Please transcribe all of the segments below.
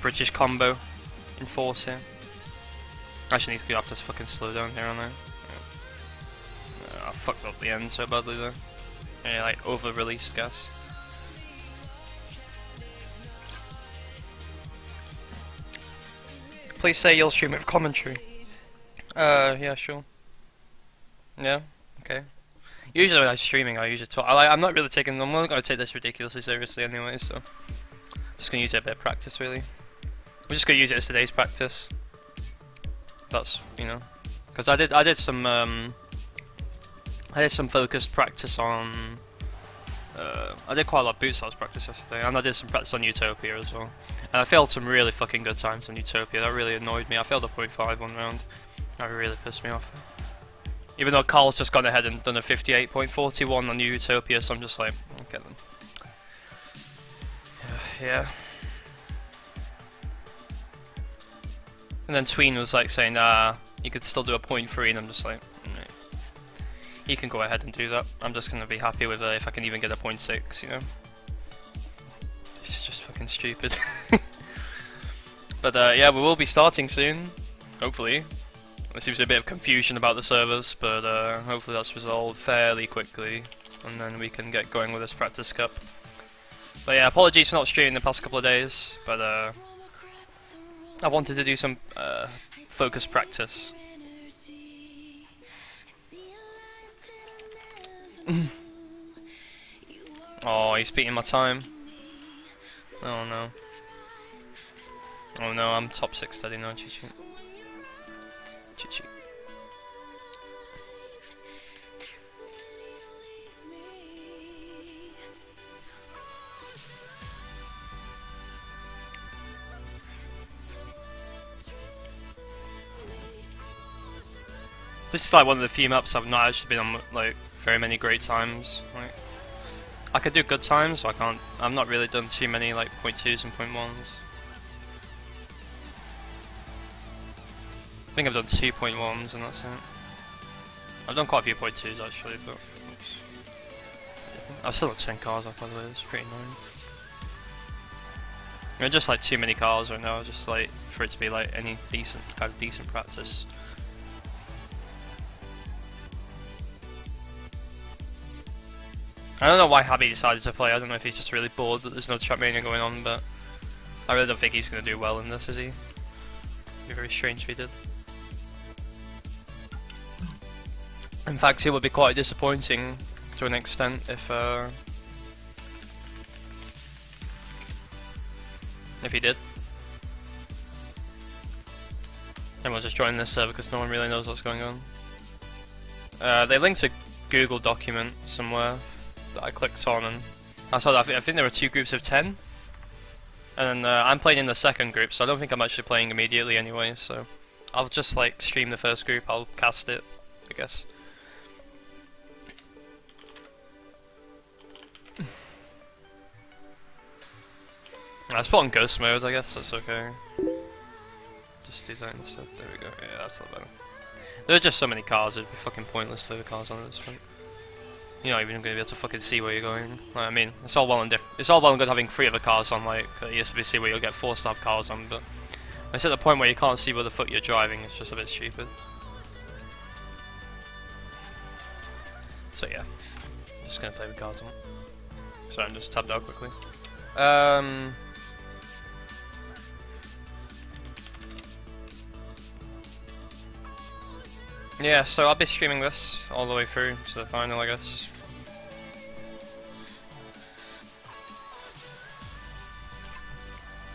British combo in force here. Actually, need to have to fucking slow down here, aren't I? I fucked up the end so badly though. Yeah, like over-released gas. Please say you'll stream it with commentary. Yeah, sure. Yeah, okay. Usually when I'm streaming, I usually talk. I'm not really taking. I'm not going to take this ridiculously seriously anyway, so I'm just going to use it a bit of practice, really. We're just going to use it as today's practice. That's, you know, because I did some focused practice on. I did quite a lot of boot styles practice yesterday, and I did some practice on Utopia as well. And I failed some really fucking good times on Utopia. That really annoyed me. I failed a 0.5 one round. That really pissed me off. Even though Carl's just gone ahead and done a 58.41 on Utopia, so I'm just like, okay then. Yeah. And then Tween was like saying, you could still do a 0.3, and I'm just like, no. You can go ahead and do that. I'm just gonna be happy with if I can even get a 0.6, you know. It's just fucking stupid. But yeah, we will be starting soon, hopefully. There seems to be a bit of confusion about the servers, but hopefully that's resolved fairly quickly, and then we can get going with this practice cup. But yeah, apologies for not streaming the past couple of days, but I wanted to do some focused practice. Oh, he's beating my time. Oh no. Oh no, I'm top 6 steady now, Chi-Chi. Chi-Chi. This is like one of the few maps I've not actually been on like very many great times. Like, I could do good times, so I've not really done too many like 0.2s and 0.1s. I think I've done 2.1s and that's it. I've done quite a few 0.2s actually, but oops. I've still got 10 cars off, by the way. It's pretty annoying. There are just like too many cars right now, just like for it to be like any decent practice. I don't know why Habby decided to play. I don't know if he's just really bored that there's no Trapmania going on, but I really don't think he's going to do well in this, is he? It'd be very strange if he did. In fact, it would be quite disappointing to an extent if he did. Everyone's just joining this server because no one really knows what's going on. They linked a Google document somewhere that I clicked on, and I saw that I think there were 2 groups of 10, and I'm playing in the second group, so I don't think I'm actually playing immediately anyway, so I'll just like stream the first group, I'll cast it, I guess. Let's put on ghost mode, I guess that's okay. Just do that instead, there we go, yeah, that's not better. There are just so many cars, it'd be fucking pointless to have cars on at this point. You're not even going to be able to fucking see where you're going. Like, I mean, it's all well and good having 3 other cars on, like ESWC, where you'll get 4 star cars on, but it's at the point where you can't see where the fuck you're driving. It's just a bit stupid. So yeah, just gonna play with cars on. Sorry, I'm just tabbed out quickly. Yeah, so I'll be streaming this all the way through to the final, I guess.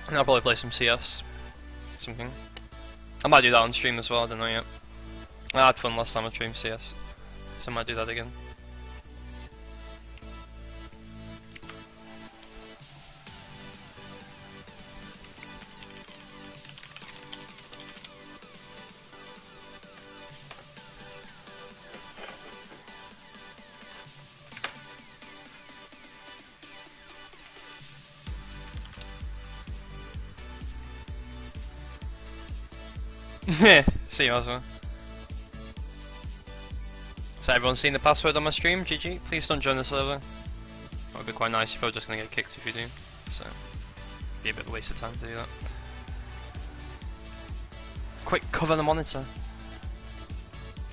And I'll probably play some CS. Something. I might do that on stream as well, I don't know yet. I had fun last time I streamed CS, so I might do that again. Yeah, see you as well. So everyone's seen the password on my stream? GG. Please don't join the server. That would be quite nice. You're probably just gonna get kicked if you do. So, be a bit of a waste of time to do that. quick cover the monitor.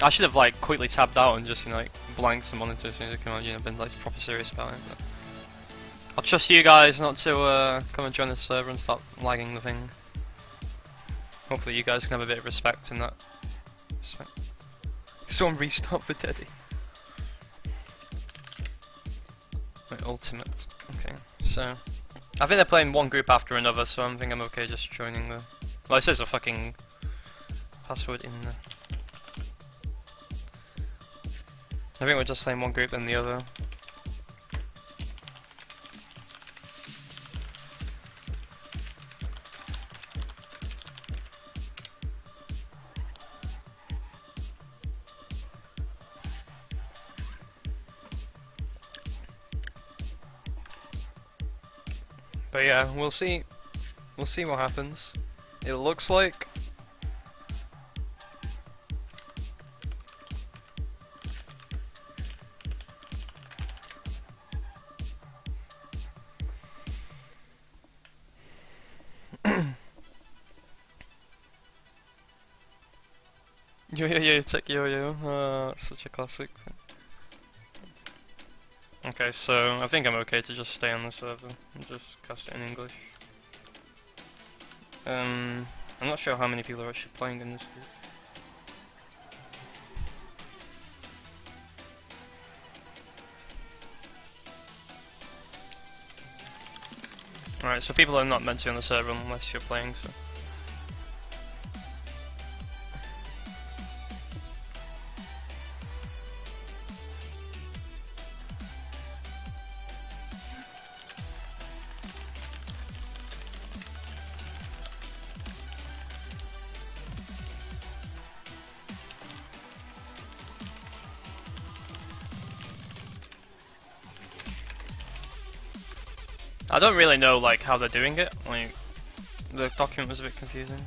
I should have like quickly tabbed out and just, you know, like blanked the monitor as soon as it came out, you know, been like proper serious about it. But I'll trust you guys not to come and join the server and start lagging the thing. Hopefully you guys can have a bit of respect in that. Someone restart for Teddy. Wait, ultimate. Okay, so I think they're playing one group after another, so I think I'm okay just joining the. Well, it says a fucking password in there. I think we're just playing one group then the other. But yeah, we'll see. We'll see what happens. It looks like yo, tech yo, such a classic. Okay, so I think I'm okay to just stay on the server and just cast it in English. I'm not sure how many people are actually playing in this group. Alright, so people are not meant to be on the server unless you're playing, so. I don't really know like how they're doing it. Like the document was a bit confusing.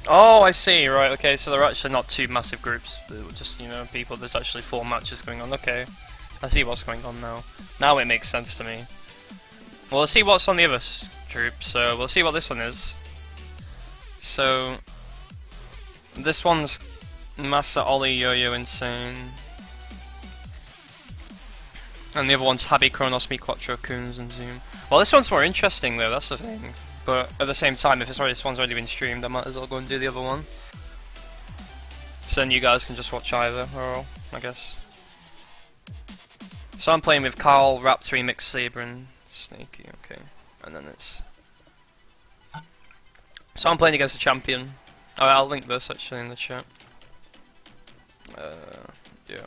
Oh, I see. Right. Okay. So they're actually not two massive groups. They're just, you know, people. There's actually 4 matches going on. Okay. I see what's going on now. Now it makes sense to me. Well, let's see what's on the other group. So we'll see what this one is. So this one's Massa, Ollie, Yo-Yo, Insane, and the other one's Habi, Kronos, Me, Quattro, Coons, and Zoom. Well, this one's more interesting though. That's the thing. But at the same time, if this one's already been streamed, I might as well go and do the other one. So then you guys can just watch either, or I guess. So I'm playing with Carl, Raptor, Mix, Saber, and Snaky. Okay, and then it's. So I'm playing against a champion. Oh, I'll link this actually in the chat. Yeah.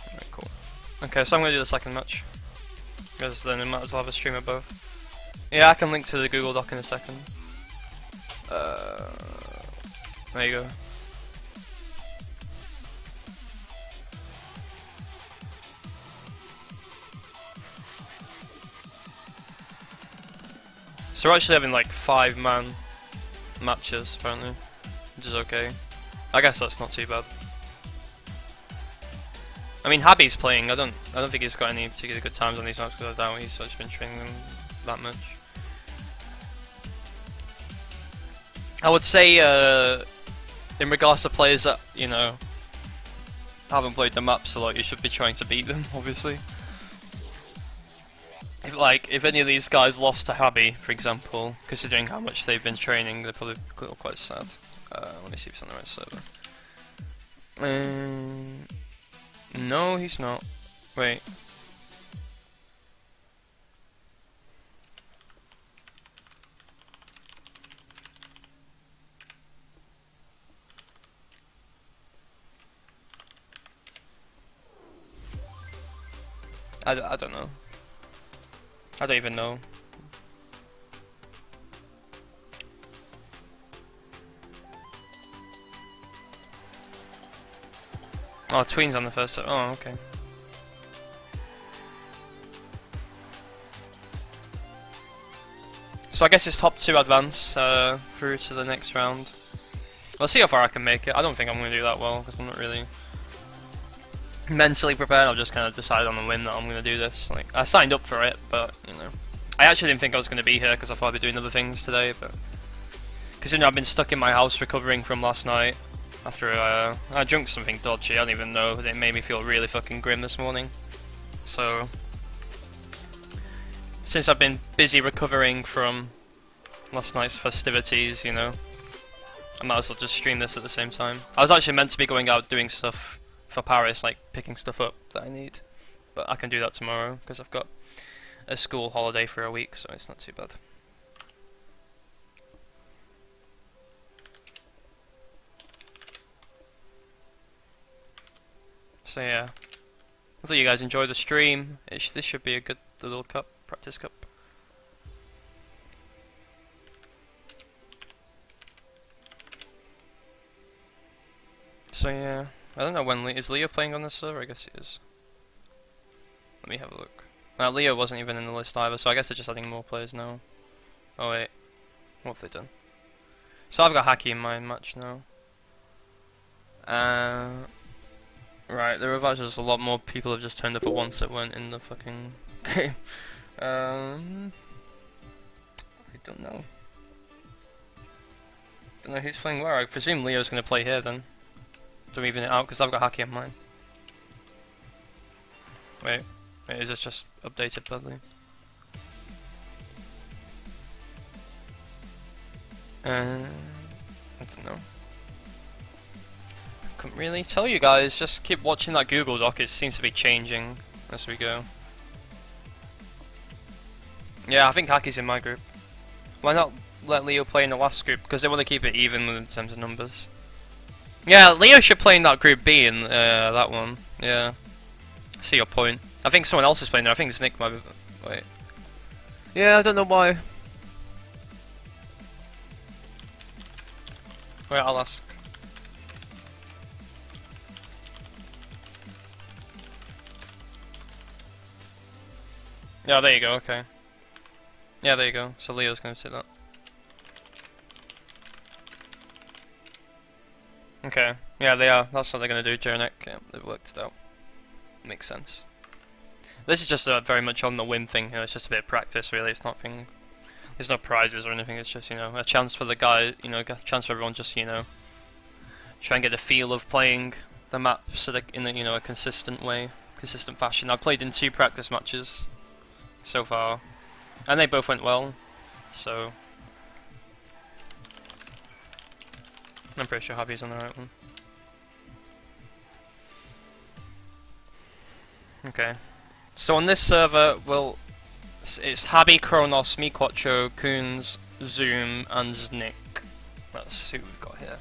Alright, cool. Okay, so I'm gonna do the second match. Because then we might as well have a stream of both. Yeah, I can link to the Google Doc in a second. There you go. So we're actually having like 5-man matches apparently, which is okay. I guess that's not too bad. I mean, Habi's playing. I don't think he's got any particularly good times on these maps because I doubt he's just been training them that much. I would say, in regards to players that, you know, haven't played the maps a lot, you should be trying to beat them, obviously. If any of these guys lost to Habi, for example, considering how much they've been training, they're probably quite sad. Let me see if it's on the right server. No, he's not. Wait. I don't know. I don't even know. Oh, Tween's on the first. Oh, okay. So I guess it's top 2 advance through to the next round. We'll see how far I can make it. I don't think I'm going to do that well because I'm not really mentally prepared. I've just kind of decided on the whim that I'm going to do this. Like, I signed up for it, but you know, I actually didn't think I was going to be here because I thought I'd be doing other things today. But because you know, I've been stuck in my house recovering from last night after I drank something dodgy. I don't even know. It made me feel really fucking grim this morning. So since I've been busy recovering from last night's festivities, you know, I might as well just stream this at the same time. I was actually meant to be going out doing stuff for Paris, like picking stuff up that I need, but I can do that tomorrow because I've got a school holiday for a week, so it's not too bad. So yeah, I thought you guys enjoyed the stream. This should be a good little cup, practice cup. So yeah, I don't know when is Leo playing on this server? I guess he is. Let me have a look. Leo wasn't even in the list either, so I guess they're just adding more players now. Oh wait, what have they done? So I've got Hacky in my match now. Right, there have actually just a lot more people have just turned up at once that weren't in the fucking game. I don't know. Don't know who's playing where. I presume Leo's going to play here then. To even it out, because I've got Hacky on mine. Wait, is this just updated badly? I don't know. Couldn't really tell you guys, just keep watching that Google Doc, it seems to be changing as we go. Yeah, I think Hacky's in my group. Why not let Leo play in the last group? Because they want to keep it even in terms of numbers. Yeah, Leo should play in that group B in that one. Yeah. I see your point. I think someone else is playing there. I think it's Nick might be... Wait. Yeah, I don't know why. Wait, I'll ask. Yeah, there you go, okay. Yeah, there you go. So Leo's going to say that. Okay, yeah, they are. That's what they're going to do, Jernick. Yeah, they've worked it out. Makes sense. This is just very much on the whim thing, you know, it's just a bit of practice, really. It's nothing. There's no prizes or anything, it's just, you know, a chance for the guy, you know, a chance for everyone just, you know, try and get the feel of playing the map so in a, you know, a consistent way, consistent fashion. I've played in 2 practice matches so far, and they both went well, so I'm pretty sure Javi's on the right one. Okay, so on this server, it's Habi, Kronos, Me Quattro, Coons, Zoom, and Znick. That's who we've got here.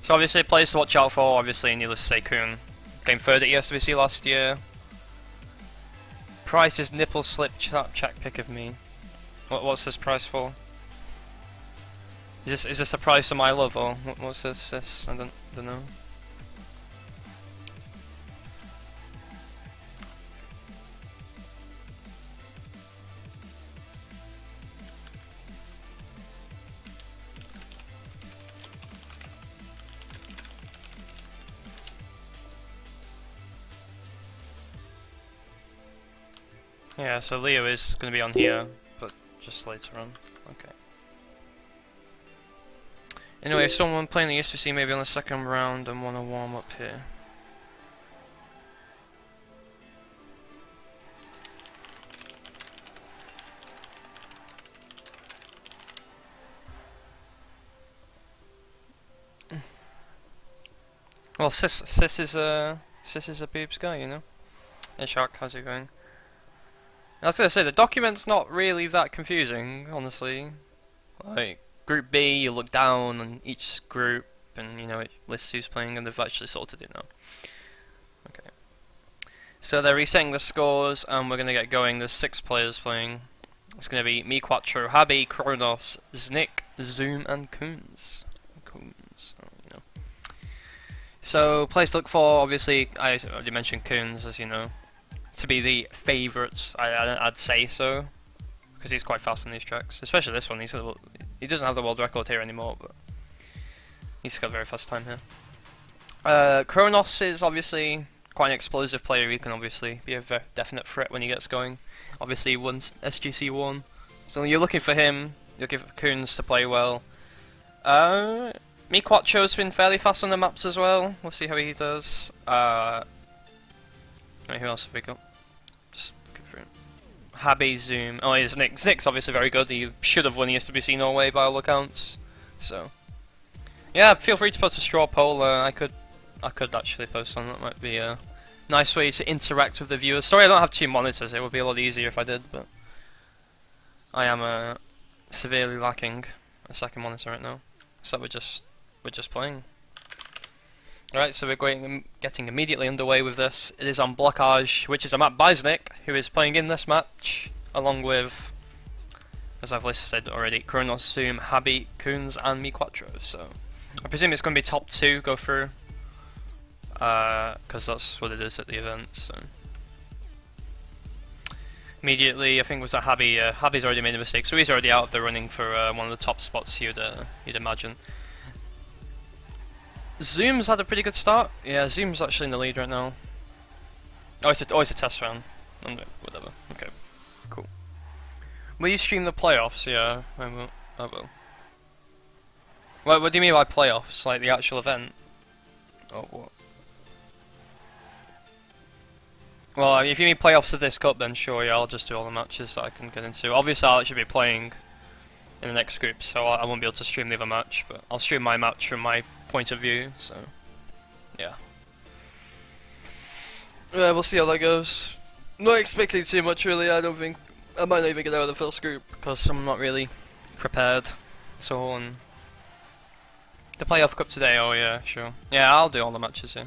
So obviously, players to watch out for, obviously, needless to say, Coon. Came third at ESWC last year. Price is nipple slip check pick of me. What's this price for? Is this a price of my love, or what's this? I don't know. Yeah, so Leo is going to be on here, but just later on. Okay. Anyway, if someone playing the ESWC maybe on the second round and want to warm up here. Well, Sis is a boobs guy, you know. Hey Shark, how's it going? I was gonna say, the document's not really that confusing, honestly. Like, Group B, you look down on each group, and you know, it lists who's playing, and they've actually sorted it now. Okay. So they're resetting the scores, and we're gonna get going. There's 6 players playing. It's gonna be Me Quattro, Habi, Kronos, Znick, Zoom, and Coons. Oh, you know. So, players to look for, obviously, I already mentioned Coons, as you know, to be the favourite. I'd say so, because he's quite fast on these tracks, especially this one. He doesn't have the world record here anymore, but he's got a very fast time here. Kronos is obviously quite an explosive player. He can obviously be a very definite threat when he gets going. Obviously, he won SGC1, so you're looking for him. You're looking for Coons to play well. Quattro's been fairly fast on the maps as well. We'll see how he does. Right, who else have we got? Just looking through. Habby, Zoom. Oh, here's Nick. Nick's obviously very good. He should have won the ESWC Norway by all accounts. So, yeah, feel free to post a straw poll. I could actually post one. That might be a nice way to interact with the viewers. Sorry, I don't have 2 monitors. It would be a lot easier if I did, but I am severely lacking a second monitor right now. So we're just playing. Alright, so we're getting immediately underway with this. It is on Blockage, which is a map by Nick, who is playing in this match, along with, as I've listed already, Kronos, Zoom, Habby, Coons, and Me Quattro. So I presume it's going to be top 2 go through, because that's what it is at the event. So immediately, I think it was a Habby. Habby's already made a mistake, so he's already out of the running for one of the top spots you'd imagine. Zoom's had a pretty good start. Yeah, Zoom's actually in the lead right now. Oh, it's a test round. Whatever. Okay, cool. Will you stream the playoffs? Yeah, I will. What do you mean by playoffs? Like the actual event? Oh, what? Well, if you mean playoffs of this cup, then sure, yeah, I'll just do all the matches that I can get into. Obviously, I'll actually be playing in the next group, so I won't be able to stream the other match, but I'll stream my match from my point of view, so yeah. We'll see how that goes. Not expecting too much, really. I don't think I might not even get out of the first group because I'm not really prepared. So on the playoff cup today, oh yeah, sure. Yeah, I'll do all the matches here.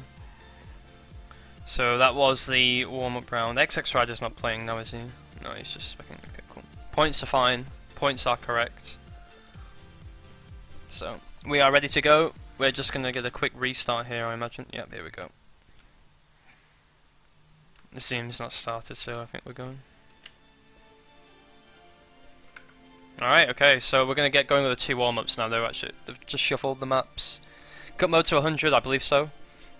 So that was the warm-up round. XX Rider's not playing now, is he? No, he's just speccing. Okay, cool. Points are fine. Points are correct. So we are ready to go. We're just gonna get a quick restart here, I imagine. Yep, here we go. The Zoom's not started, so I think we're going. Alright, okay, so we're gonna get going with the 2 warm-ups now. They've just shuffled the maps. Cut mode to 100, I believe so.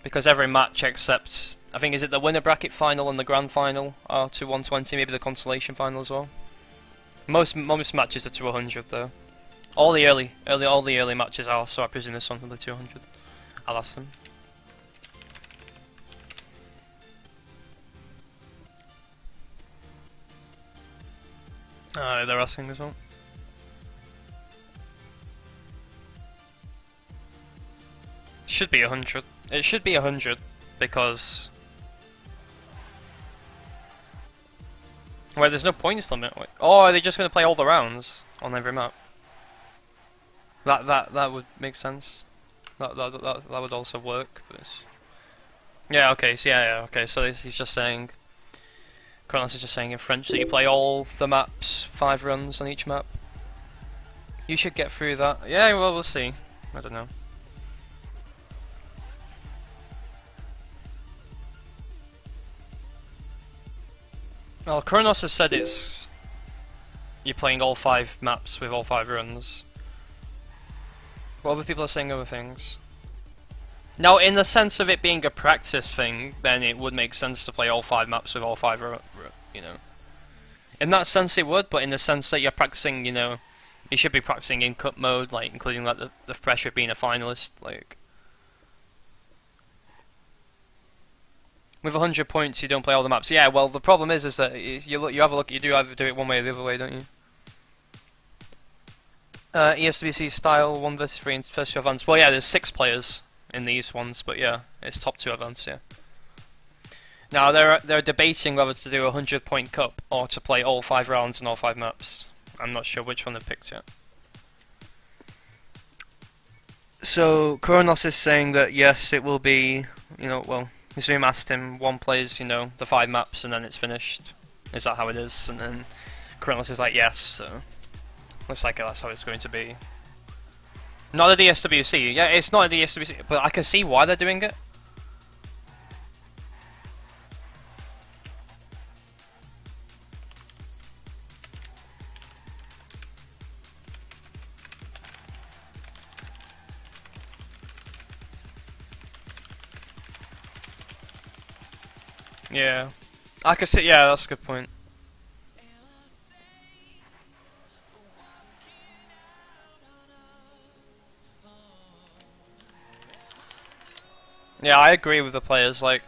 Because every match except, I think, is it the winner bracket final and the grand final are to 120, maybe the consolation final as well. Most matches are to 100 though. All the early matches are, so I presume this one will be 200. I'll ask them. They're asking as well. Should be 100. It should be 100 because wait, there's no points limit. Wait. Oh, are they just going to play all the rounds on every map? That would make sense. That would also work. But yeah. Okay. So yeah. Okay. So he's just saying. Kronos is just saying in French that you play all the maps, 5 runs on each map. You should get through that. Yeah. Well, we'll see. I don't know. Well, Kronos has said you're playing all 5 maps with all 5 runs. But other people are saying other things. Now, in the sense of it being a practice thing, then it would make sense to play all 5 maps with all 5, you know. In that sense it would, but in the sense that you're practicing, you know, you should be practicing in cup mode, like, including like the pressure of being a finalist, like. With 100 points, you don't play all the maps. Yeah, well, the problem is that you have a look. You do either do it one way or the other way, don't you? ESWC style 1 vs 3 in first 2 events. Well, yeah, there's 6 players in these ones, but yeah, it's top 2 events. Yeah. Now they're debating whether to do a 100-point cup or to play all 5 rounds and all 5 maps. I'm not sure which one they've picked yet. So Kronos is saying that yes, it will be. You know, well. Zoom asked him, one plays, you know, the 5 maps and then it's finished. Is that how it is? And then Kronos is like, yes, so looks like that's how it's going to be. Not at the ESWC. Yeah, it's not at the ESWC, but I can see why they're doing it. Yeah. I could see, yeah, that's a good point. Yeah, I agree with the players, like,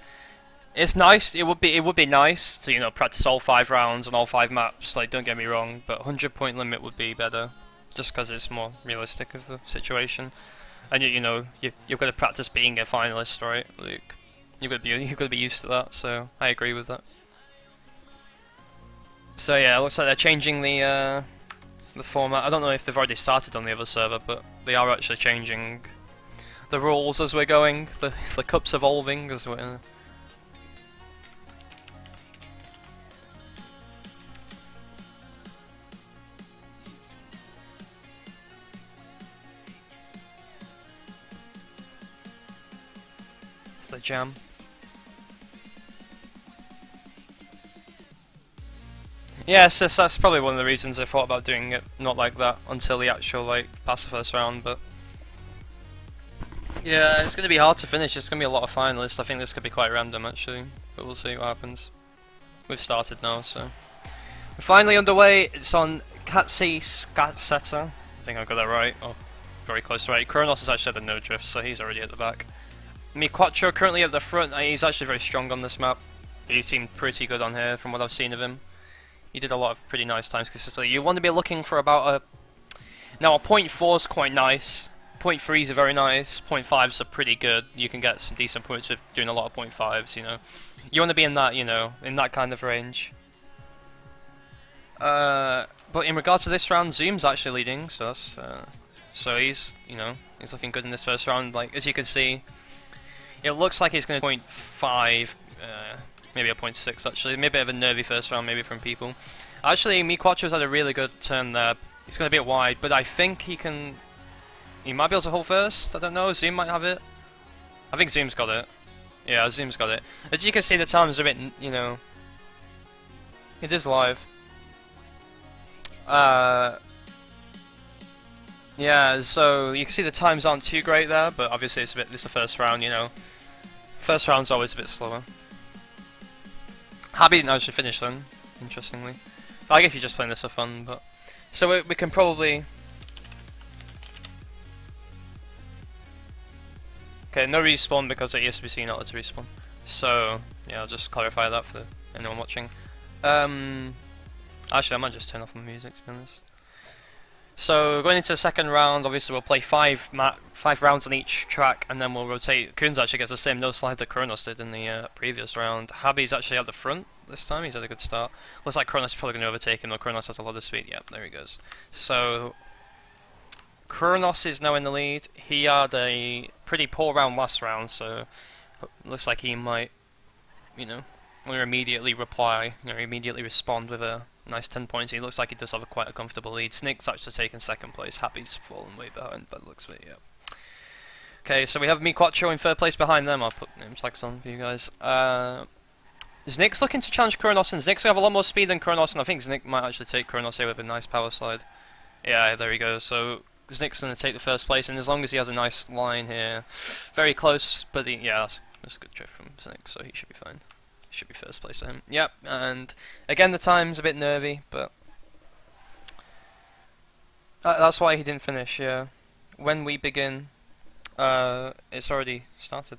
it's nice, it would be nice to, you know, practice all 5 rounds and all 5 maps, like, don't get me wrong, but 100-point limit would be better, just because it's more realistic of the situation. And you know, you've got to practice being a finalist, right? Like, you've got to be used to that, so I agree with that. So yeah, it looks like they're changing the format. I don't know if they've already started on the other server, but they are actually changing the rules as we're going. The cup's evolving as we're... It's the jam. Yes, that's probably one of the reasons I thought about doing it not like that until the actual, like, past the first round, but... Yeah, it's going to be hard to finish. It's going to be a lot of finalists. I think this could be quite random, actually, but we'll see what happens. We've started now, so... We're finally underway. It's on Katsi Skatseta. I think I got that right. Oh, very close to right. Kronos has actually had a no drift, so he's already at the back. Miquattro currently at the front. He's actually very strong on this map. He seemed pretty good on here from what I've seen of him. He did a lot of pretty nice times consistently. You want to be looking for about a... Now, a 0.4 is quite nice. 0.3s are very nice. 0.5s are pretty good. You can get some decent points with doing a lot of 0.5s, you know. You want to be in that, you know, in that kind of range. But in regards to this round, Zoom's actually leading, so that's... so he's, you know, he's looking good in this first round. Like, as you can see, it looks like he's going to 0.5... maybe a 0.6 actually, maybe a bit of a nervy first round maybe from people. Actually, Miquattro's had a really good turn there. He's got a bit wide, but I think he can... He might be able to hold first, I don't know, Zoom might have it. I think Zoom's got it. Yeah, Zoom's got it. As you can see, the times are a bit, you know... It is live. Yeah, so you can see the times aren't too great there, but obviously it's the first round, you know. First round's always a bit slower. Happy didn't actually finish then, interestingly. I guess he's just playing this for fun, but... So we can probably... Okay, no respawn because at ESWC not allowed to respawn. So, yeah, I'll just clarify that for anyone watching. Actually, I might just turn off my music, to be honest. So, going into the second round, obviously we'll play 5 rounds on each track, and then we'll rotate. Kuhn's actually gets the same no slide that Kronos did in the previous round. Habi's actually at the front this time, he's had a good start. Looks like Kronos is probably going to overtake him, though Kronos has a lot of speed. Yep, there he goes. So, Kronos is now in the lead. He had a pretty poor round last round, so looks like he might, you know, immediately reply, you know, immediately respond with a nice 10 points. He looks like he does have quite a comfortable lead. Snick's actually taken second place. Happy's fallen way behind, but looks of it, yeah. Okay, so we have Miquattro in third place behind them. I'll put name tags on for you guys. Znick's looking to challenge Kronos, and Znick's going to have a lot more speed than Kronos, and I think Znick might actually take Kronos here with a nice power slide. Yeah, there he goes. So Znick's going to take the first place, and as long as he has a nice line here, very close, but yeah, that's a good trip from Znick, so he should be fine. Should be first place for him. Yep, and again the time's a bit nervy, but that's why he didn't finish, yeah. When we begin, it's already started.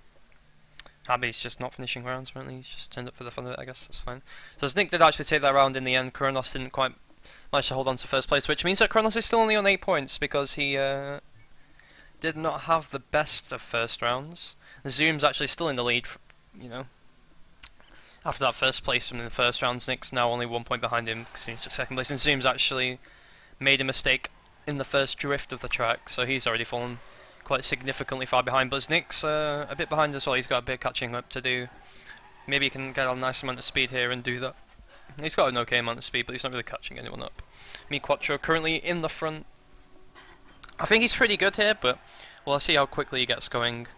Habi's just not finishing rounds, apparently. He's just turned up for the fun of it, I guess, that's fine. So Znick did actually take that round in the end. Kronos didn't quite manage to hold on to first place, which means that Kronos is still only on 8 points, because he did not have the best of first rounds. Zoom's actually still in the lead, you know. After that first place from the first round, Znick's now only 1 point behind him because he took second place, and Zoom's actually made a mistake in the first drift of the track, so he's already fallen quite significantly far behind, but Znick's a bit behind as well. He's got a bit of catching up to do. Maybe he can get a nice amount of speed here and do that. He's got an okay amount of speed, but he's not really catching anyone up. Miquattro currently in the front. I think he's pretty good here, but we'll see how quickly he gets going.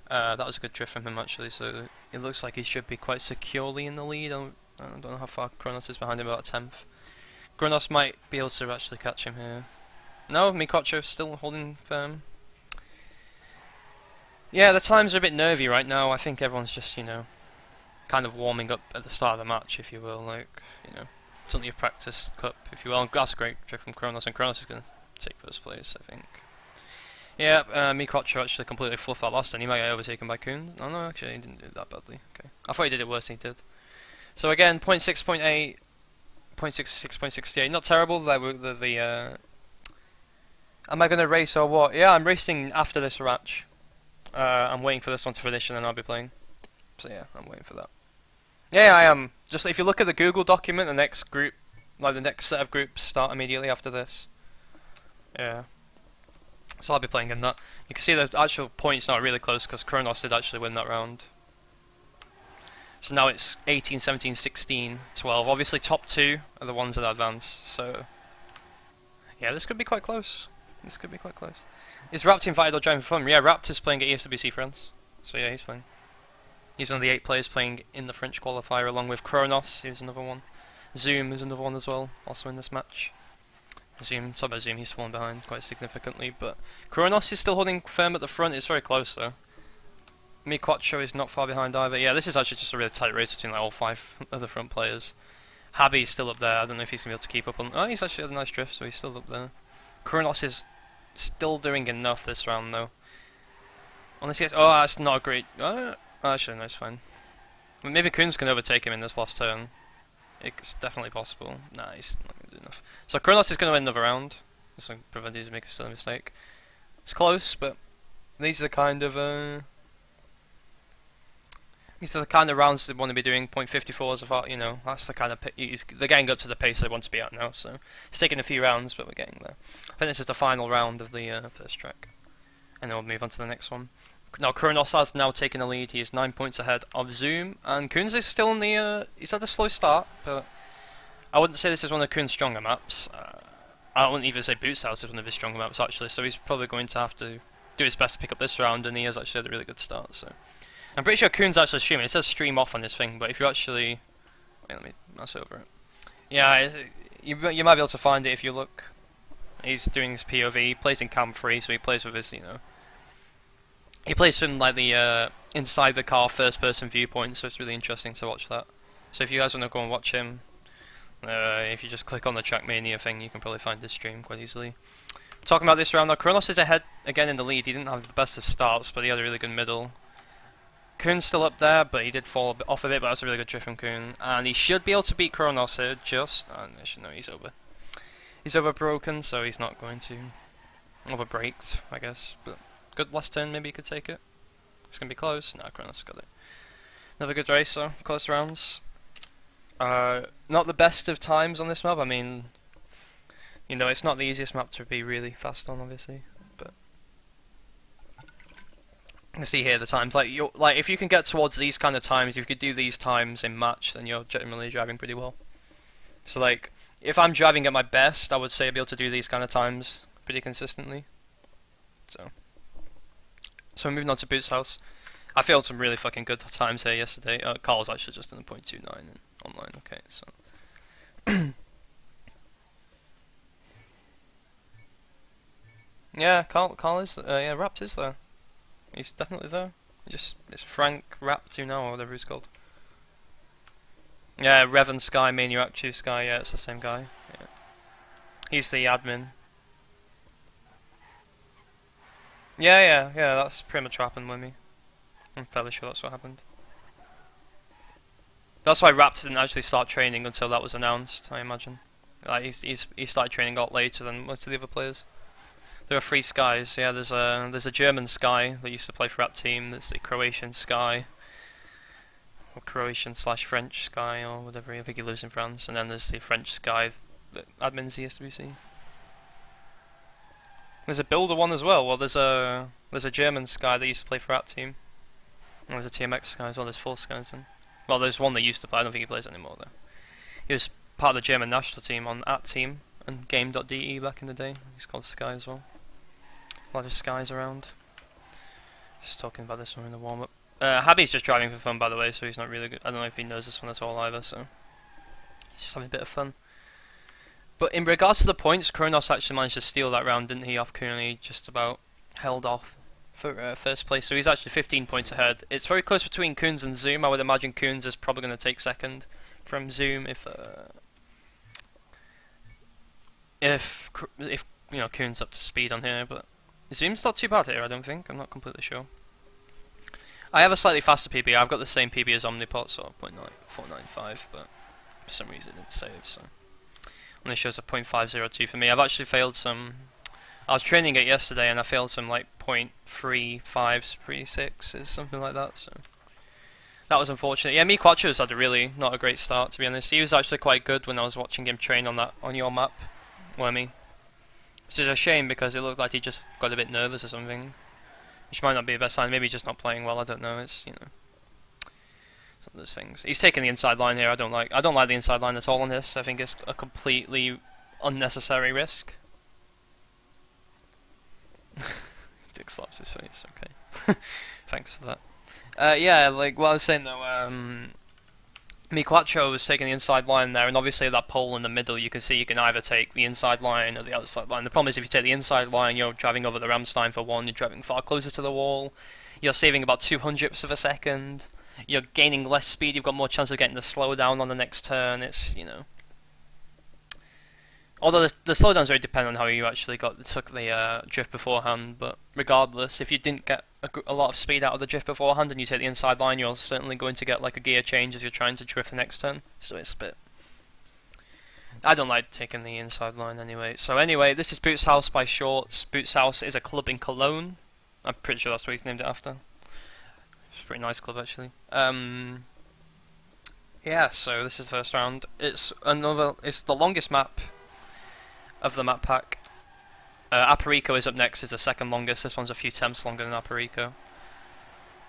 That was a good drift from him actually, so it looks like he should be quite securely in the lead. I don't know how far Kronos is behind him, about 10th. Kronos might be able to actually catch him here. No, Miquattro still holding firm. Yeah, the times are a bit nervy right now. I think everyone's just, you know, kind of warming up at the start of the match, if you will, like, you know, something you've practiced cup, if you will. And that's a great drift from Kronos, and Kronos is going to take first place, I think. Yeah, Mikrocho actually completely fluffed that last, and he might get overtaken by Kuhn. Oh no, actually he didn't do that badly. Okay, I thought he did it worse than he did. So again, 0.6, 0.8, 0.66, 0.68, not terrible. Am I going to race or what? Yeah, I'm racing after this match. I'm waiting for this one to finish and then I'll be playing. So yeah, I'm waiting for that. Yeah, I am. Just if you look at the Google document, the next group, like the next set of groups start immediately after this. Yeah. So I'll be playing in that. You can see the actual points not really close because Kronos did actually win that round. So now it's 18, 17, 16, 12. Obviously top 2 are the ones that advance. So yeah, this could be quite close. This could be quite close. Is Rapt invited or driving for fun? Yeah, Rapt is playing at ESWC France. So yeah, he's playing. He's one of the 8 players playing in the French qualifier along with Kronos, who's another one. Zoom is another one as well, also in this match. Zoom, talk about Zoom, he's fallen behind quite significantly, but Kronos is still holding firm at the front. It's very close though. Quattro is not far behind either. Yeah, this is actually just a really tight race between like all 5 of the front players. Habby's still up there. I don't know if he's going to be able to keep up on... Oh, he's actually had a nice drift, so he's still up there. Kronos is still doing enough this round though. Unless he gets... Oh, that's not a great... actually, no, it's fine. Maybe Kuhn's can overtake him in this last turn. It's definitely possible. Nah, he's not going to do enough. So Kronos is going to win another round. Just to prevent you to make a silly mistake. It's close, but these are the kind of rounds they want to be doing. 0.54 of our, you know, that's the kind of they're getting up to the pace they want to be at now. So it's taking a few rounds, but we're getting there. I think this is the final round of the first track, and then we'll move on to the next one. Now Kronos has now taken the lead. He is 9 points ahead of Zoom, and Kuhn's is still in the. He's had a slow start, but I wouldn't say this is one of Kuhn's stronger maps. I wouldn't even say Boots House is one of his stronger maps actually. So he's probably going to have to do his best to pick up this round, and he has actually had a really good start. So I'm pretty sure Kuhn's actually streaming. It says stream off on this thing, but if you actually, wait, let me mouse over it. Yeah, you might be able to find it if you look. He's doing his POV. He plays in cam 3, so he plays with his, you know. He plays from like the inside the car first person viewpoint, so it's really interesting to watch that. So if you guys want to go and watch him, if you just click on the Trackmania thing, you can probably find his stream quite easily. Talking about this round now, Kronos is ahead again in the lead. He didn't have the best of starts, but he had a really good middle. Kuhn's still up there, but he did fall off a bit, but that's a really good drift from Kuhn. And he should be able to beat Kronos here, just... no, he's over. He's overbroken, so he's not going to... Overbraked, I guess, but... Good last turn, maybe he could take it. It's going to be close. No, Kronos got it. Another good race, so close rounds. Not the best of times on this map. I mean, you know, it's not the easiest map to be really fast on, obviously. But you can see here the times. Like, if you can get towards these kind of times, if you could do these times in match, then you're generally driving pretty well. So, like, if I'm driving at my best, I would say I'd be able to do these kind of times pretty consistently. So we're moving on to Boots House. I failed some really fucking good times here yesterday. Carl was actually just in the 0.29 online. Okay, so yeah, Carl is yeah, Rapt is there. He's definitely there. It's Frank Rapt now or whatever he's called. Yeah, Revan Sky, Maniac Sky. Yeah, it's the same guy. Yeah, he's the admin. Yeah, that's pretty much what happened with me. I'm fairly sure that's what happened. That's why Rapt didn't actually start training until that was announced, I imagine. Like, he started training a lot later than most of the other players. There are 3 Skies. Yeah, there's a German Sky that used to play for Rapt team. There's the Croatian Sky, or Croatian/French Sky, or whatever. I think he lives in France. And then there's the French Sky that admins ESWC. There's a builder one as well. Well, there's a German Sky that used to play for that team. And there's a TMX Sky as well. There's 4 Skies. Well, there's one that used to play. I don't think he plays anymore though. He was part of the German national team on @team and game.de back in the day. He's called Sky as well. A lot of Skies around. Just talking about this one in the warm up. Habby's just driving for fun, by the way, so he's not really good. I don't know if he knows this one at all either. So he's just having a bit of fun. But in regards to the points, Kronos actually managed to steal that round, didn't he, off Kuhn? He just about held off for first place, so he's actually 15 points ahead. It's very close between Coons and Zoom. I would imagine Coons is probably going to take second from Zoom if you know Coons up to speed on here, but Zoom's not too bad here. I don't think. I'm not completely sure. I have a slightly faster PB. I've got the same PB as Omnipot, so 0.495, but for some reason it didn't save. So only shows a 0.502 for me. I've actually failed some. I was training it yesterday and I failed some like 0.3536 something like that. So that was unfortunate. Yeah, me Quattro's had a really not a great start, to be honest. He was actually quite good when I was watching him train on your map, Wormy. Which is a shame because it looked like he just got a bit nervous or something. Which might not be the best sign. Maybe he's just not playing well. I don't know. It's, you know, some of those things. He's taking the inside line here. I don't like the inside line at all on this. I think it's a completely unnecessary risk. Dick slaps his face. Okay. Thanks for that. Yeah, like what I was saying though. Mi Quattro was taking the inside line there, and obviously that pole in the middle, you can see you can either take the inside line or the outside line. The problem is if you take the inside line, you're driving over the Ramstein for one, you're driving far closer to the wall, you're saving about 200ths of a second, you're gaining less speed, you've got more chance of getting the slowdown on the next turn. It's, you know... Although the slowdowns very depend on how you actually took the drift beforehand, but regardless, if you didn't get a lot of speed out of the drift beforehand and you take the inside line, you're certainly going to get like a gear change as you're trying to drift the next turn. So it's a bit... I don't like taking the inside line anyway. So anyway, this is Boots House by Shorts. Boots House is a club in Cologne. I'm pretty sure that's what he's named it after. It's a pretty nice club actually. Yeah, so this is the first round. It's the longest map of the map pack. Aparico is up next, is the second longest. This one's a few tenths longer than Aparico.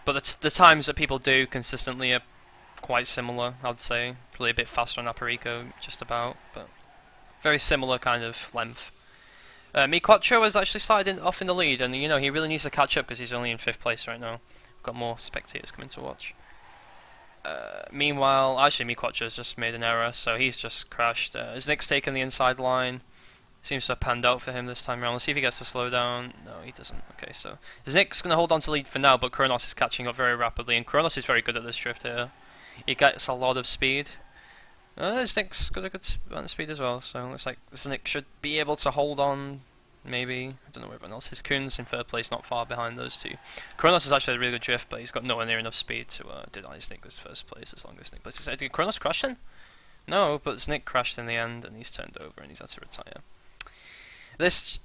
But the times that people do consistently are quite similar, I'd say. Probably a bit faster on Aparico, just about, but very similar kind of length. Mi Quattro has actually started off in the lead, and you know he really needs to catch up because he's only in 5th place right now. We've got more spectators coming to watch. Meanwhile, actually Mi Quattro's just made an error, so he's just crashed. Nick's taken the inside line. Seems to have panned out for him this time around. Let's see if he gets to slow down. No, he doesn't. Okay, so Nick's going to hold on to lead for now, but Kronos is catching up very rapidly, and Kronos is very good at this drift here. He gets a lot of speed. Nick's got a good amount of speed as well, so it looks like Nick should be able to hold on, maybe. I don't know where everyone else is. Kuhn's in 3rd place, not far behind those two. Kronos is actually a really good drift, but he's got nowhere near enough speed to deny Nick this 1st place as long as Nick places. Did Kronos crash then? No, but Nick crashed in the end, and he's turned over, and he's had to retire. This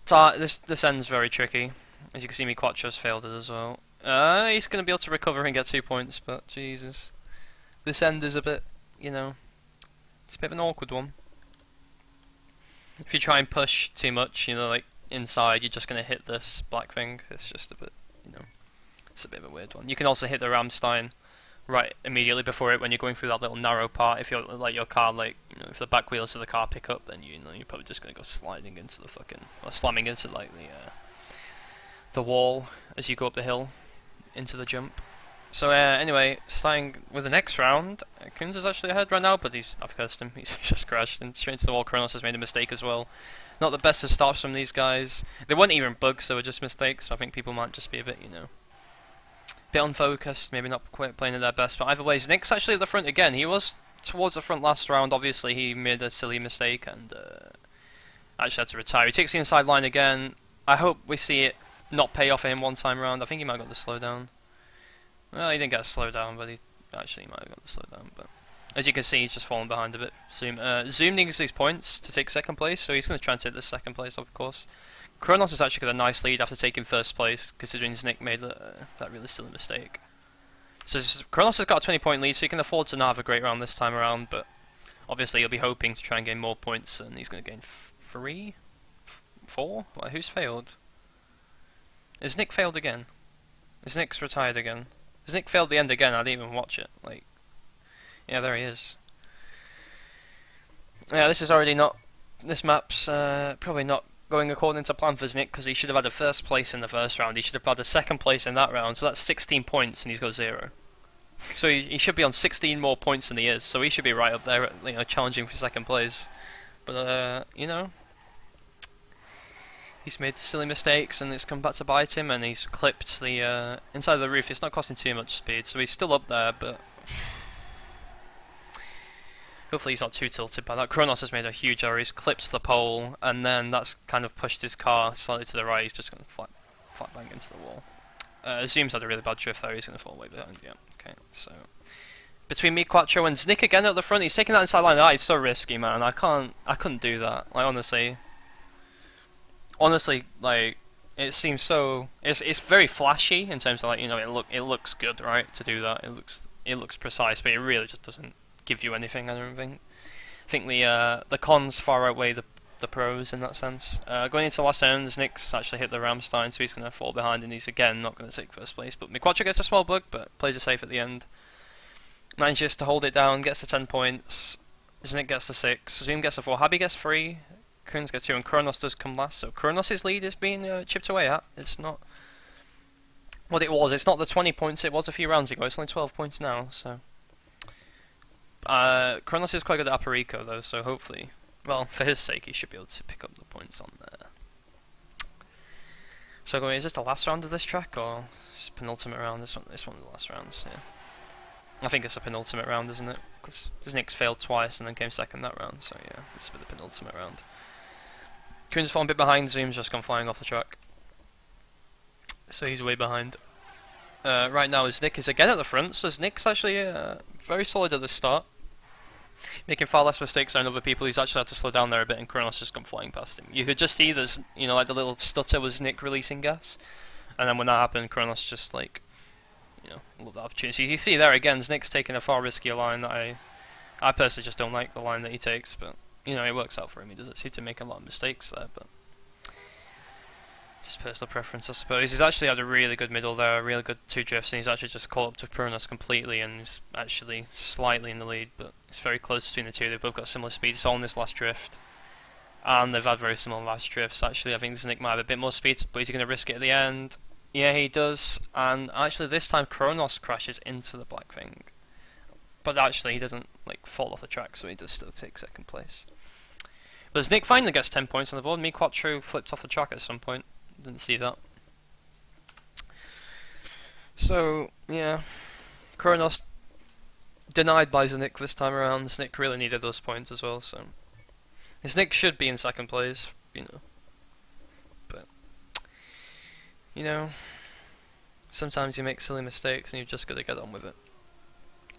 end's very tricky. As you can see, Mi Quattro's failed it as well. He's going to be able to recover and get 2 points, but Jesus. This end is a bit, you know, it's a bit of an awkward one. If you try and push too much, you know, like inside, you're just going to hit this black thing. It's just a bit, you know, it's a bit of a weird one. You can also hit the Ramstein right immediately before it when you're going through that little narrow part. If you're like your car, like, you know, if the back wheels of the car pick up, then you know you're probably just gonna go sliding into the fucking, or slamming into like the wall as you go up the hill into the jump. So anyway, starting with the next round, Kunz is actually ahead right now, but I've cursed him. He's just crashed and straight into the wall. Kronos has made a mistake as well. Not the best of starts from these guys. They weren't even bugs, they were just mistakes. So I think people might just be a bit, you know, bit unfocused, maybe not quite playing at their best, but either way, Nick's actually at the front again. He was towards the front last round, obviously he made a silly mistake and actually had to retire. He takes the inside line again. I hope we see it not pay off for him one time round. I think he might have got the slowdown. Well, he didn't get a slowdown, but he might have got the slowdown. But as you can see, he's just fallen behind a bit. Zoom needs these points to take 2nd place, so he's going to try and take the 2nd place, of course. Kronos has actually got a nice lead after taking 1st place, considering Nick made that really silly mistake. So Kronos has got a 20-point lead, so he can afford to not have a great round this time around, but obviously he'll be hoping to try and gain more points, and he's going to gain 3? 4? Like, who's failed? Is Nick failed again? Is Nick's retired again? Has Nick failed the end again? I didn't even watch it. Like, yeah, there he is. Yeah, this is already not... This map's probably not going according to plan for Nick, because he should have had a 1st place in the 1st round. He should have had a 2nd place in that round, so that's 16 points, and he's got 0. So he should be on 16 more points than he is, so he should be right up there, you know, challenging for 2nd place. But, you know... He's made silly mistakes and it's come back to bite him, and he's clipped the inside of the roof. It's not costing too much speed, so he's still up there, but hopefully he's not too tilted by that. Kronos has made a huge error. He's clipped the pole, and then that's kind of pushed his car slightly to the right. He's just going to flat bang into the wall. Zoom's had a really bad drift there. He's going to fall way behind. Yeah, okay, so between me, Quattro, and Znick again at the front, he's taking that inside line. That is so risky, man. I couldn't do that. Like, honestly, like, it seems so. It's very flashy in terms of, like, you know, it looks good, right? To do that, it looks precise, but it really just doesn't give you anything. I don't think. I think the cons far outweigh the pros in that sense. Going into the last round, Znick's actually hit the Ramstein, so he's going to fall behind, and he's again not going to take first place. But Miquacho gets a small bug, but plays it safe at the end. Manages to hold it down, gets to 10 points. Znick gets to 6. Zoom gets to 4. Habi gets 3. Kuhns gets 2, and Kronos does come last. So Kronos' lead is being chipped away at. It's not what it was. It's not the 20 points it was a few rounds ago. It's only 12 points now. So Kronos is quite good at Aparico though. So hopefully, well, for his sake, he should be able to pick up the points on there. So is this the last round of this track, or is it penultimate round? This one of the last rounds. Yeah. I think it's a penultimate round, isn't it? Because Nick's failed twice and then came second that round, so yeah, this will be the penultimate round. Kuhn's fallen a bit behind, Zoom's just gone flying off the track. So he's way behind. Right now Nick is again at the front, so Nick's actually very solid at the start. Making far less mistakes than other people. He's actually had to slow down there a bit, and Kronos just gone flying past him. You could just see there's, you know, like the little stutter was Nick releasing gas. And then when that happened, Kronos just, like, you know, love the opportunity. You see there again, Nick's taking a far riskier line that I personally just don't like the line that he takes, but you know, it works out for him. He doesn't seem to make a lot of mistakes there, but just personal preference, I suppose. He's actually had a really good middle there, a really good 2 drifts, and he's actually just caught up to Kronos completely, and he's actually slightly in the lead, but it's very close between the two. They've both got similar speed. It's all in this last drift, and they've had very similar last drifts. Actually, I think Nick might have a bit more speed, but is he going to risk it at the end? Yeah, he does, and actually this time Kronos crashes into the black thing. But actually he doesn't, like, fall off the track, so he does still take second place. But as Nick finally gets 10 points on the board, Miquacho flipped off the track at some point. Didn't see that. So, yeah. Kronos denied by Znick this time around. Znick really needed those points as well, so Znick should be in second place, you know. But you know, sometimes you make silly mistakes and you've just got to get on with it.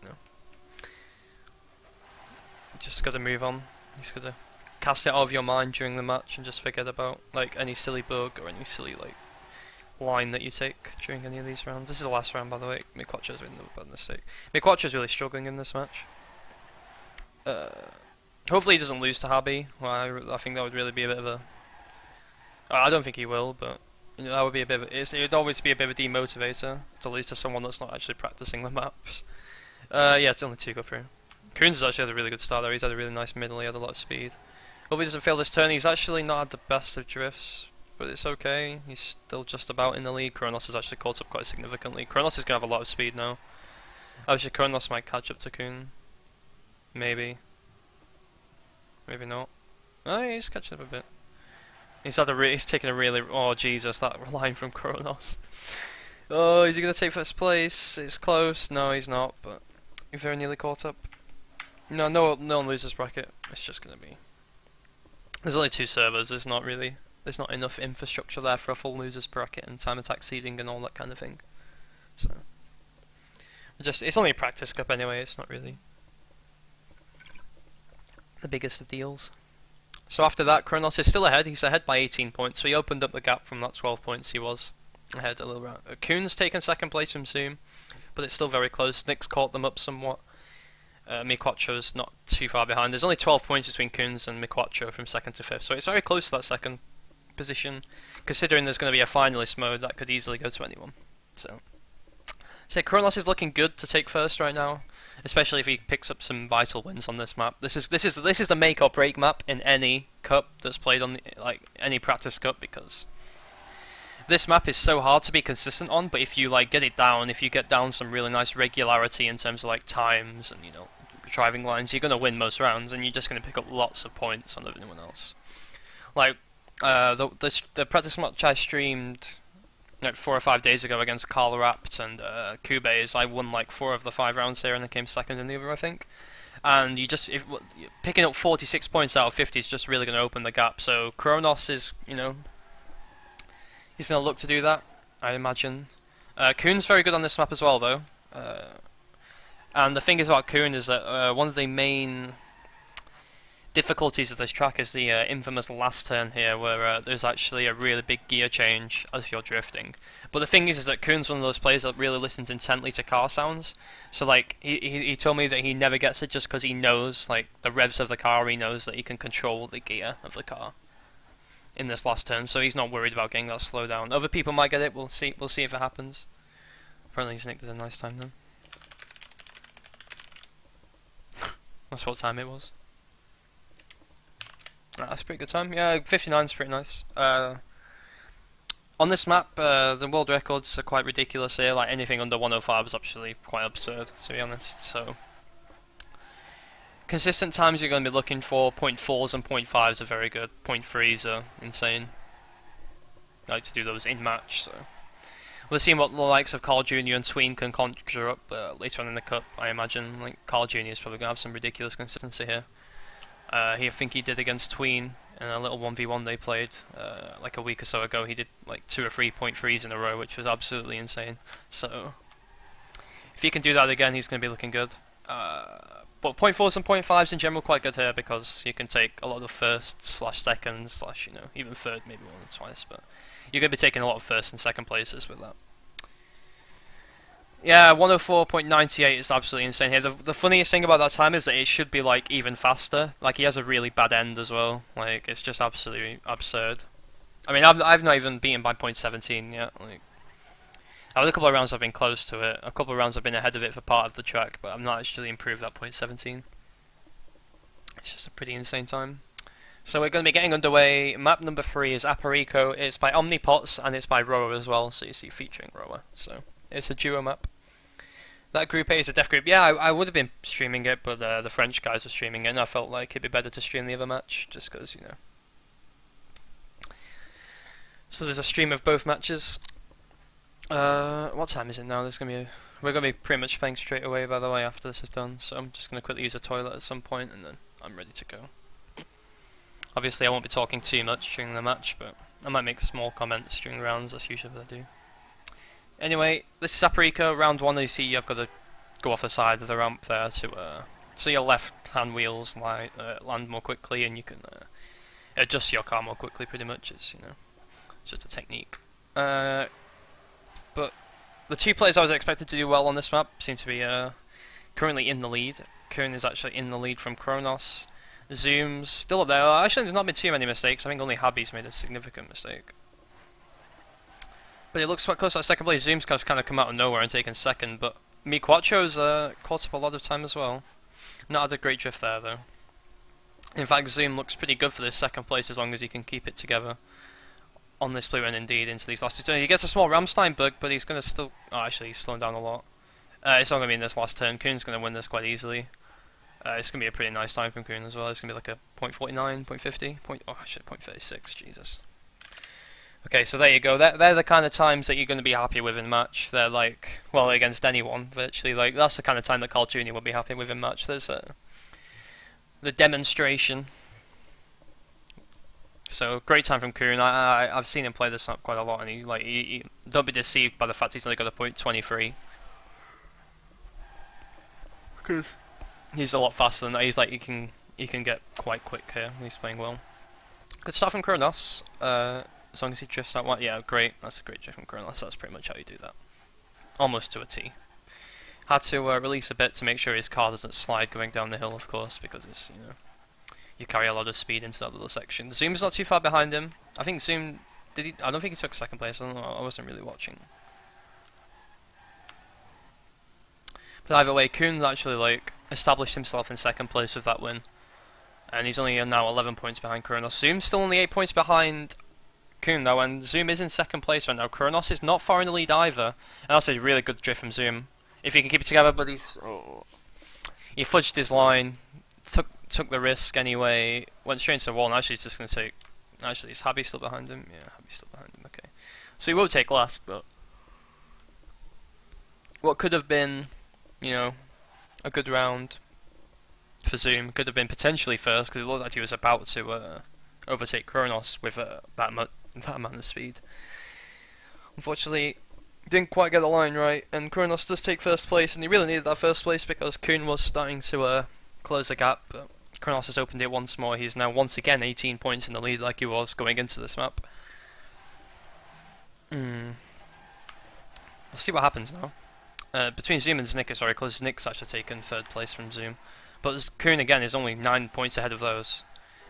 You know, you just got to move on. You just got to cast it out of your mind during the match and just forget about, like, any silly bug or any silly, like, line that you take during any of these rounds. This is the last round, by the way. Miquacho's made a bad mistake. Miquacho's really struggling in this match. Hopefully he doesn't lose to Habi. Well, I think that would really be a bit of a... I don't think he will, but you know, that would be a bit of a... It would always be a bit of a demotivator to lose to someone that's not actually practicing the maps. Yeah, it's only 2 go through. Kuhns has actually had a really good start there. He's had a really nice middle. He had a lot of speed. Hope he doesn't fail this turn. He's actually not had the best of drifts, but it's okay. He's still just about in the lead. Kronos has actually caught up quite significantly. Kronos is going to have a lot of speed now. Actually, Kronos might catch up to Kuhn. Maybe. Maybe not. Oh, he's catching up a bit. He's taking a really... Oh, Jesus, that line from Kronos. Oh, is he going to take first place? It's close. No, he's not, but he's very nearly caught up. No one loses bracket. It's just going to be... There's only 2 servers. There's not enough infrastructure there for a full losers bracket and time attack seeding and all that kind of thing. So, it's only a practice cup anyway. It's not really the biggest of deals. So after that, Kronos is still ahead. He's ahead by 18 points. So he opened up the gap from that 12 points he was ahead a little round. Kuhn's taken second place from Zoom, but it's still very close. Nick's caught them up somewhat. Miquacho's not too far behind. There's only 12 points between Kuhns and Miquacho from 2nd to 5th, so it's very close to that 2nd position. Considering there's going to be a finalist mode, that could easily go to anyone. So Kronos is looking good to take first right now, especially if he picks up some vital wins on this map. This is the make or break map in any cup that's played on any practice cup, because this map is so hard to be consistent on. But if you get it down, if you get down some really nice regularity in terms of like times and driving lines, you're going to win most rounds, and you're just going to pick up lots of points on everyone else. Like, The practice match I streamed like 4 or 5 days ago against Carl Rapt and Cubase, I won like 4 of the 5 rounds here and I came second in the other, I think. And picking up 46 points out of 50 is just really going to open the gap. So Kronos is, you know, he's going to look to do that, I imagine. Kuhn's very good on this map as well, though. And the thing is about Kuhn is that one of the main difficulties of this track is the infamous last turn here, where there's actually a really big gear change as you're drifting. But the thing is that Kuhn's one of those players that really listens intently to car sounds. So like he told me that he never gets it just because he knows like the revs of the car. He knows that he can control the gear of the car in this last turn, so he's not worried about getting that slowdown. Other people might get it. We'll see. We'll see if it happens. Apparently, Nick did a nice time then. That's what time it was. That's a pretty good time. Yeah, 59 is pretty nice. On this map, the world records are quite ridiculous here. Like anything under 105 is actually quite absurd, to be honest. So consistent times you're going to be looking for. 0.4s and 0.5s are very good. 0.3s are insane. I like to do those in match. So we'll see what the likes of Carl Jr. and Tween can conjure up later on in the cup. I imagine like Carl Jr. is probably going to have some ridiculous consistency here. I think he did against Tween in a little 1v1 they played like a week or so ago. He did like 2 or 3.3s in a row, which was absolutely insane. So if he can do that again, he's going to be looking good. But 0.4s and 0.5s in general quite good here because you can take a lot of firsts / seconds / you know, even third maybe one or twice, but you're going to be taking a lot of first and second places with that. Yeah, 104.98 is absolutely insane here. The funniest thing about that time is that it should be like even faster. Like he has a really bad end as well. Like it's just absolutely absurd. I mean, I've not even beaten by 0.17 yet. Like, a couple of rounds I've been close to it. A couple of rounds I've been ahead of it for part of the track, but I've not actually improved that 0.17. It's just a pretty insane time. So we're going to be getting underway. Map number 3 is aAa. It's by Omnipots and it's by Roa as well. So you see featuring Roa. So it's a duo map. That Group A is a death group. Yeah, I would have been streaming it, but the French guys were streaming it, and I felt like it'd be better to stream the other match, just because, you know. So there's a stream of both matches. What time is it now? We're gonna be pretty much playing straight away, by the way, after this is done. So I'm just gonna quickly use a toilet at some point, and then I'm ready to go. Obviously, I won't be talking too much during the match, but I might make small comments during rounds. That's usually what I do. Anyway, this is aAa, round 1. You see you've got to go off the side of the ramp there to so your left hand wheels land more quickly, and you can adjust your car more quickly. Pretty much, it's, you know, it's just a technique. But the 2 players I was expected to do well on this map seem to be currently in the lead. Kuhn is actually in the lead from Kronos. Zoom's still up there. Actually, there's not been too many mistakes. I think only Habby's made a significant mistake. But it looks quite close to second place. Zoom's kind of come out of nowhere and taken second, but Mi Quattro's caught up a lot of time as well. Not had a great drift there, though. In fact, Zoom looks pretty good for this second place as long as he can keep it together on this blue and indeed into these last 2 turns. He gets a small Ramstein bug, but he's going to still... Oh, actually, he's slowing down a lot. It's not going to be in this last turn. Kuhn's going to win this quite easily. It's going to be a pretty nice time from Kuhn as well. It's going to be like a 0.49, 0.50, oh shit, 0.36, Jesus. Okay, so there you go. They're the kind of times that you're going to be happy with in match. They're like, well, against anyone, virtually. Like, that's the kind of time that Carl Jr. will be happy with in match. There's the demonstration. So, great time from Kuhn. I've seen him play this up quite a lot, and he don't be deceived by the fact he's only got a 0.23. Because he's a lot faster than that. He's like, he can get quite quick here. He's playing well. Good start from Kronos. As long as he drifts out one, yeah, great. That's a great drift from Kronos. That's pretty much how you do that. Almost to a T. Had to release a bit to make sure his car doesn't slide going down the hill, of course, because it's, you know, you carry a lot of speed into that little section. Zoom's not too far behind him. I think Zoom did he? I don't think he took second place. I don't know. I wasn't really watching. But either way, Kuhn's actually like established himself in second place with that win, and he's only now 11 points behind Kronos. Zoom's still only 8 points behind Kuhn though, and Zoom is in second place right now. Kronos is not far in the lead either, and that's a really good drift from Zoom. If he can keep it together, but he fudged his line, took the risk anyway, went straight into the wall, and actually he's just going to take Actually, is Habby still behind him? Yeah, Habby's still behind him, okay. So he will take last, but what could have been, you know, a good round for Zoom could have been potentially first, because it looked like he was about to overtake Kronos with that amount of speed. Unfortunately, didn't quite get the line right, and Kronos does take first place, and he really needed that first place because Kuhn was starting to close the gap, but Kronos has opened it once more. He's now once again 18 points in the lead like he was going into this map. We'll see what happens now. Between Zoom and Nick, it's very close. Nick's actually taken third place from Zoom. But Kuhn again is only 9 points ahead of those.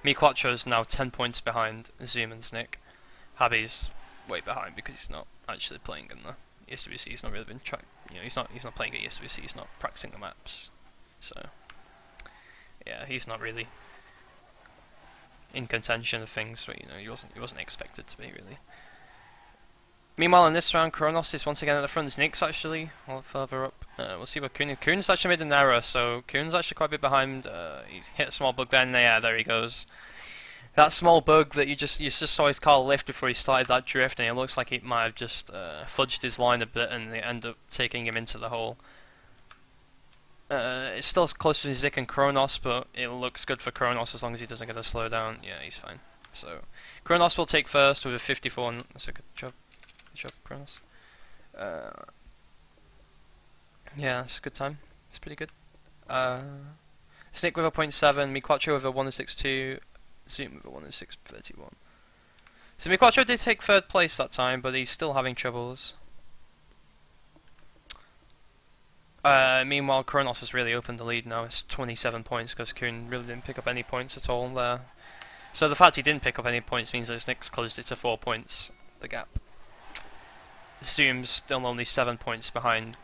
Mi Quattro's now 10 points behind Zoom and Nick. Habby's way behind because he's not actually playing in the ESWC. He's not really been he's not playing at ESWC. He's not practicing the maps. So yeah, he's not really in contention of things. But he wasn't expected to be really. Meanwhile, in this round, Kronos is once again at the front. Nick's actually a lot further up. We'll see what Kuhn's actually made an error, so Kuhn's actually quite a bit behind. He's hit a small bug then. Yeah, there he goes. That small bug that you just saw his car lift before he started that drift, and it looks like it might have just fudged his line a bit, and it ended up taking him into the hole. It's still close to Zik and Kronos, but it looks good for Kronos as long as he doesn't get a slowdown. Yeah, he's fine. So Kronos will take first with a 54, and that's a good job. Good job, Kronos. Yeah, it's a good time. It's pretty good. Snick with a 0.7, Mi Quattro with a 106.2, Zoom with a 106.31. So Mi Quattro did take third place that time, but he's still having troubles. Meanwhile, Kronos has really opened the lead now. It's 27 points because Kuhn really didn't pick up any points at all there. So the fact he didn't pick up any points means that Snick's closed it to 4 points, the gap. Zoom's still only 7 points behind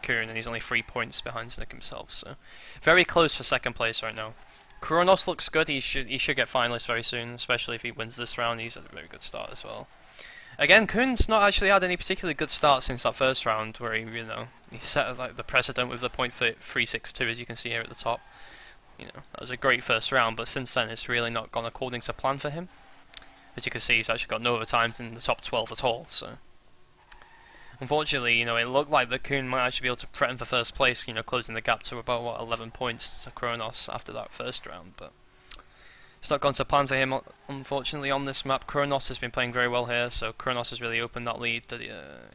Kuhn, and he's only 3 points behind Snick himself, so very close for second place right now. Kronos looks good. He should get finalist very soon, especially if he wins this round. He's had a very good start as well. Again, Kuhn's not actually had any particularly good start since that first round, where he set like the precedent with the .362, as you can see here at the top. That was a great first round, but since then it's really not gone according to plan for him. As you can see, he's actually got no overtimes in the top 12 at all. So unfortunately, it looked like that Kuhn might actually be able to threaten for first place, closing the gap to about 11 points to Kronos after that first round, but it's not gone to plan for him, unfortunately, on this map. Kronos has been playing very well here, so Kronos has really opened that lead that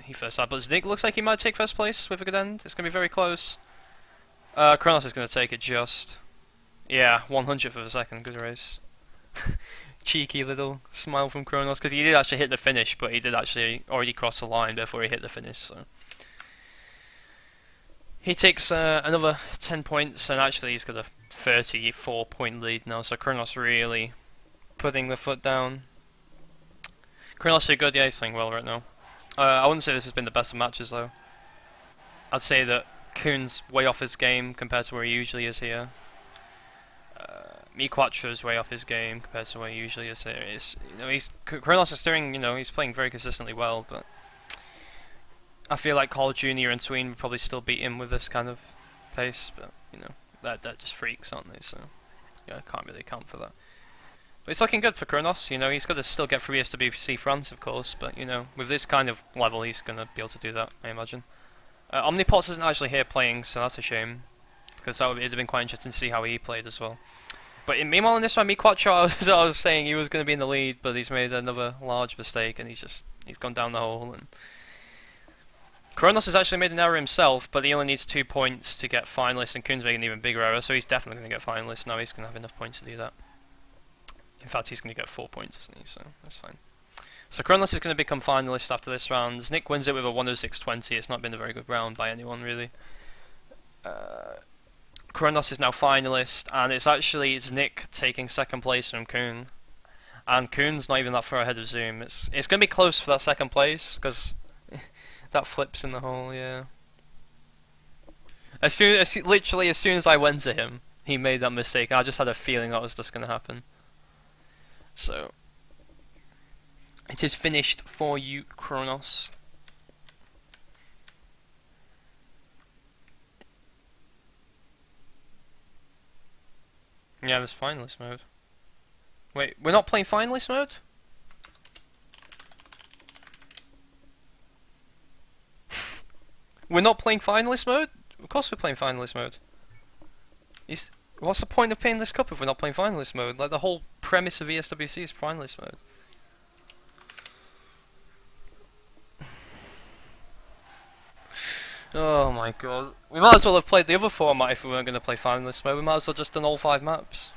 he first had. But Znig looks like he might take first place with a good end. It's going to be very close. Kronos is going to take it just. Yeah, 100th of a second. Good race. Cheeky little smile from Kronos, because he did actually hit the finish, but he did actually already cross the line before he hit the finish, so he takes another 10 points, and actually he's got a 34 point lead now, so Kronos really putting the foot down. Kronos is good, yeah, he's playing well right now. I wouldn't say this has been the best of matches though. I'd say that Kuhn's way off his game compared to where he usually is here. Mi Quattro's way off his game compared to where he usually is here. Kronos is doing, he's playing very consistently well, but I feel like Call Jr. and Tween would probably still beat him with this kind of pace, but they're just freaks, aren't they? So yeah, I can't really account for that. But it's looking good for Kronos. He's got to still get through ESWC France, of course, but with this kind of level, he's gonna be able to do that, I imagine. Omnipots isn't actually here playing, so that's a shame, because it'd have been quite interesting to see how he played as well. But meanwhile, in this one, Mi Quattro, I was saying he was going to be in the lead, but he's made another large mistake, and he's gone down the hole. And Kronos has actually made an error himself, but he only needs 2 points to get finalist, and Kuhn's making an even bigger error, so he's definitely going to get finalist. Now he's going to have enough points to do that. In fact, he's going to get 4 points, isn't he? So that's fine. So Kronos is going to become finalist after this round. Nick wins it with a 106.20. It's not been a very good round by anyone, really. Kronos is now finalist, and it's Nick taking second place from Kuhn. And Kuhn's not even that far ahead of Zoom. It's going to be close for that second place, because that flips in the hole, yeah. Literally as soon as I went to him, he made that mistake. I just had a feeling that was just going to happen. So it is finished for you, Kronos. Yeah, there's finalist mode. Wait, we're not playing finalist mode? We're not playing finalist mode? Of course we're playing finalist mode. What's the point of playing this cup if we're not playing finalist mode? Like, the whole premise of ESWC is finalist mode. Oh my god. We might as well have played the other format if we weren't going to play finalist mode. We might as well just done all 5 maps.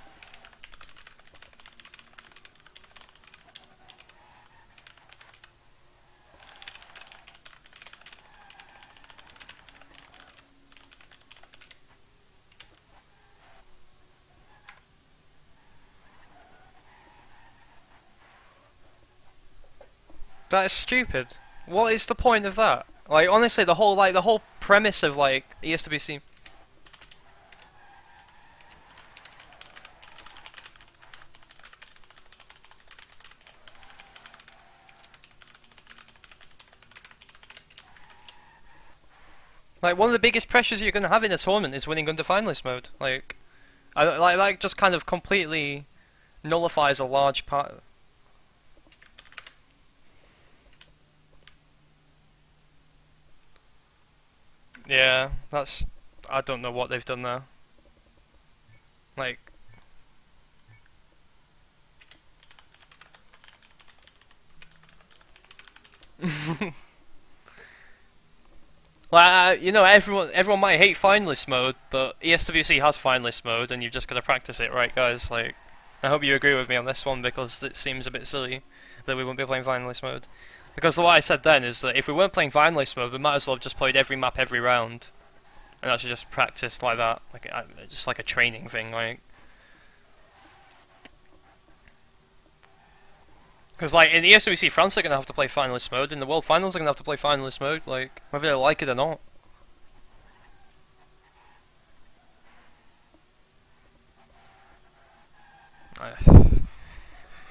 That is stupid. What is the point of that? Like, honestly, the whole premise of like ESWC. Like, one of the biggest pressures you're going to have in a tournament is winning under finalist mode. Like, that just kind of completely nullifies a large part. Yeah, that's... I don't know what they've done there. Like... Like, you know, everyone might hate finalist mode, but ESWC has finalist mode, and you've just got to practice it, right, guys? Like, I hope you agree with me on this one, because it seems a bit silly that we won't be playing finalist mode. Because what I said then is that if we weren't playing finalist mode, we might as well have just played every map every round, and actually just practiced like that, like just like a training thing, like. Because like in the ESWC, France are gonna have to play finalist mode. In the World Finals, are gonna have to play finalist mode, like whether they like it or not.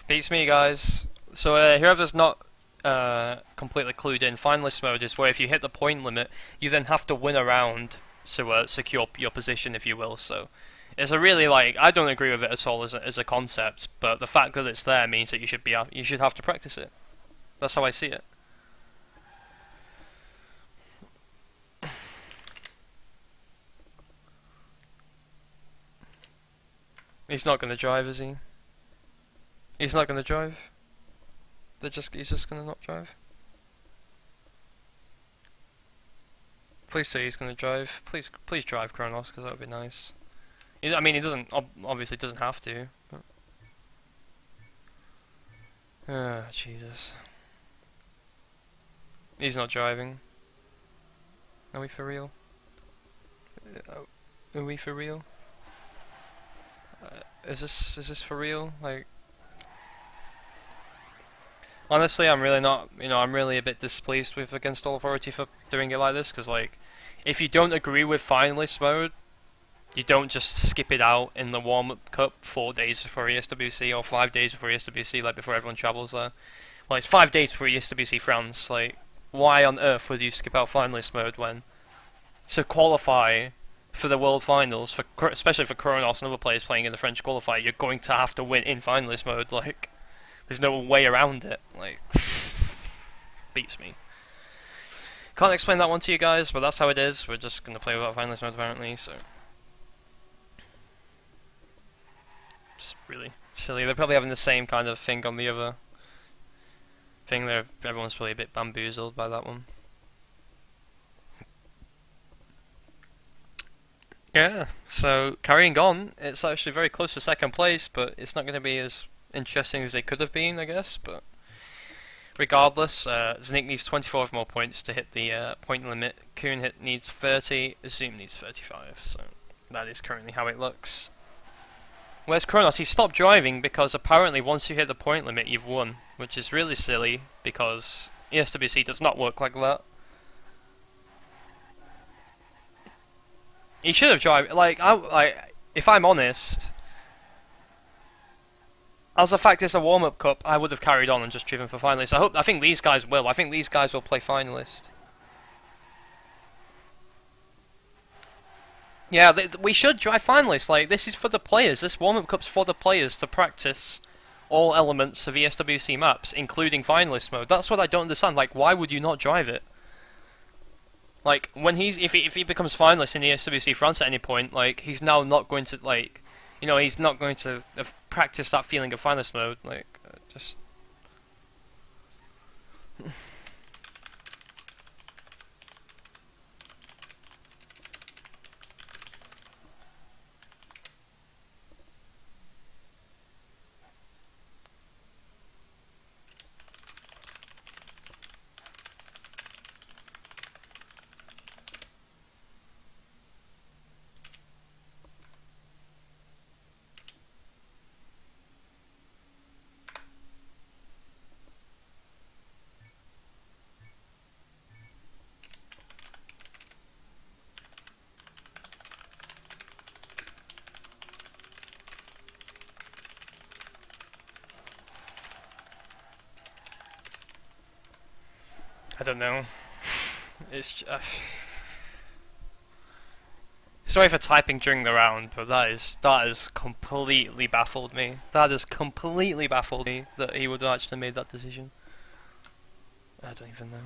Beats me, guys. So whoever's not completely clued in, finalist mode is where if you hit the point limit, you then have to win a round to secure your position, if you will. So it's a really, like, I don't agree with it at all as a concept, but the fact that it's there means that you should have to practice it. That's how I see it. He's not going to drive, is he? He's not going to drive. He's just going to not drive. Please say he's going to drive. Please drive, Kronos, because that would be nice. I mean, he doesn't, obviously doesn't have to. But... Ah, Jesus. He's not driving. Are we for real? Are we for real? Is this for real? Like, honestly, I'm really not. You know, I'm really a bit displeased with Against All Authority for doing it like this. Because, like, if you don't agree with finalist mode, you don't just skip it out in the warm-up cup 4 days before ESWC or 5 days before ESWC, like before everyone travels there. Well, it's 5 days before ESWC France. Like, why on earth would you skip out finalist mode when to qualify for the World Finals, especially for Kronos and other players playing in the French qualifier, you're going to have to win in finalist mode. Like, there's no way around it. Like, beats me. Can't explain that one to you guys, but that's how it is. We're just going to play without finalist mode apparently, so... It's really silly. They're probably having the same kind of thing on the other thing. Everyone's probably a bit bamboozled by that one. Yeah, so carrying on, it's actually very close to second place, but it's not going to be as interesting as it could have been, I guess. But regardless, Znik needs 24 more points to hit the point limit. Kuhn needs 30, Zoom needs 35, so that is currently how it looks. Whereas Kronos, he stopped driving because apparently once you hit the point limit, you've won, which is really silly because ESWC does not work like that. He should have driven. Like, if I'm honest, as a fact it's a warm-up cup, I would have carried on and just driven for finalists. I think these guys will. I think these guys will play finalist. Yeah, we should drive finalists. Like, this is for the players. This warm-up cup's for the players to practice all elements of ESWC maps, including finalist mode. That's what I don't understand. Like, why would you not drive it? Like when if he becomes finalist in the ESWC France at any point, like he's now not going to like, you know, he's not going to practice that feeling of finalist mode. Like just. I don't know. It's sorry for typing during the round, but that has completely baffled me. That has completely baffled me that he would have actually made that decision. I don't even know.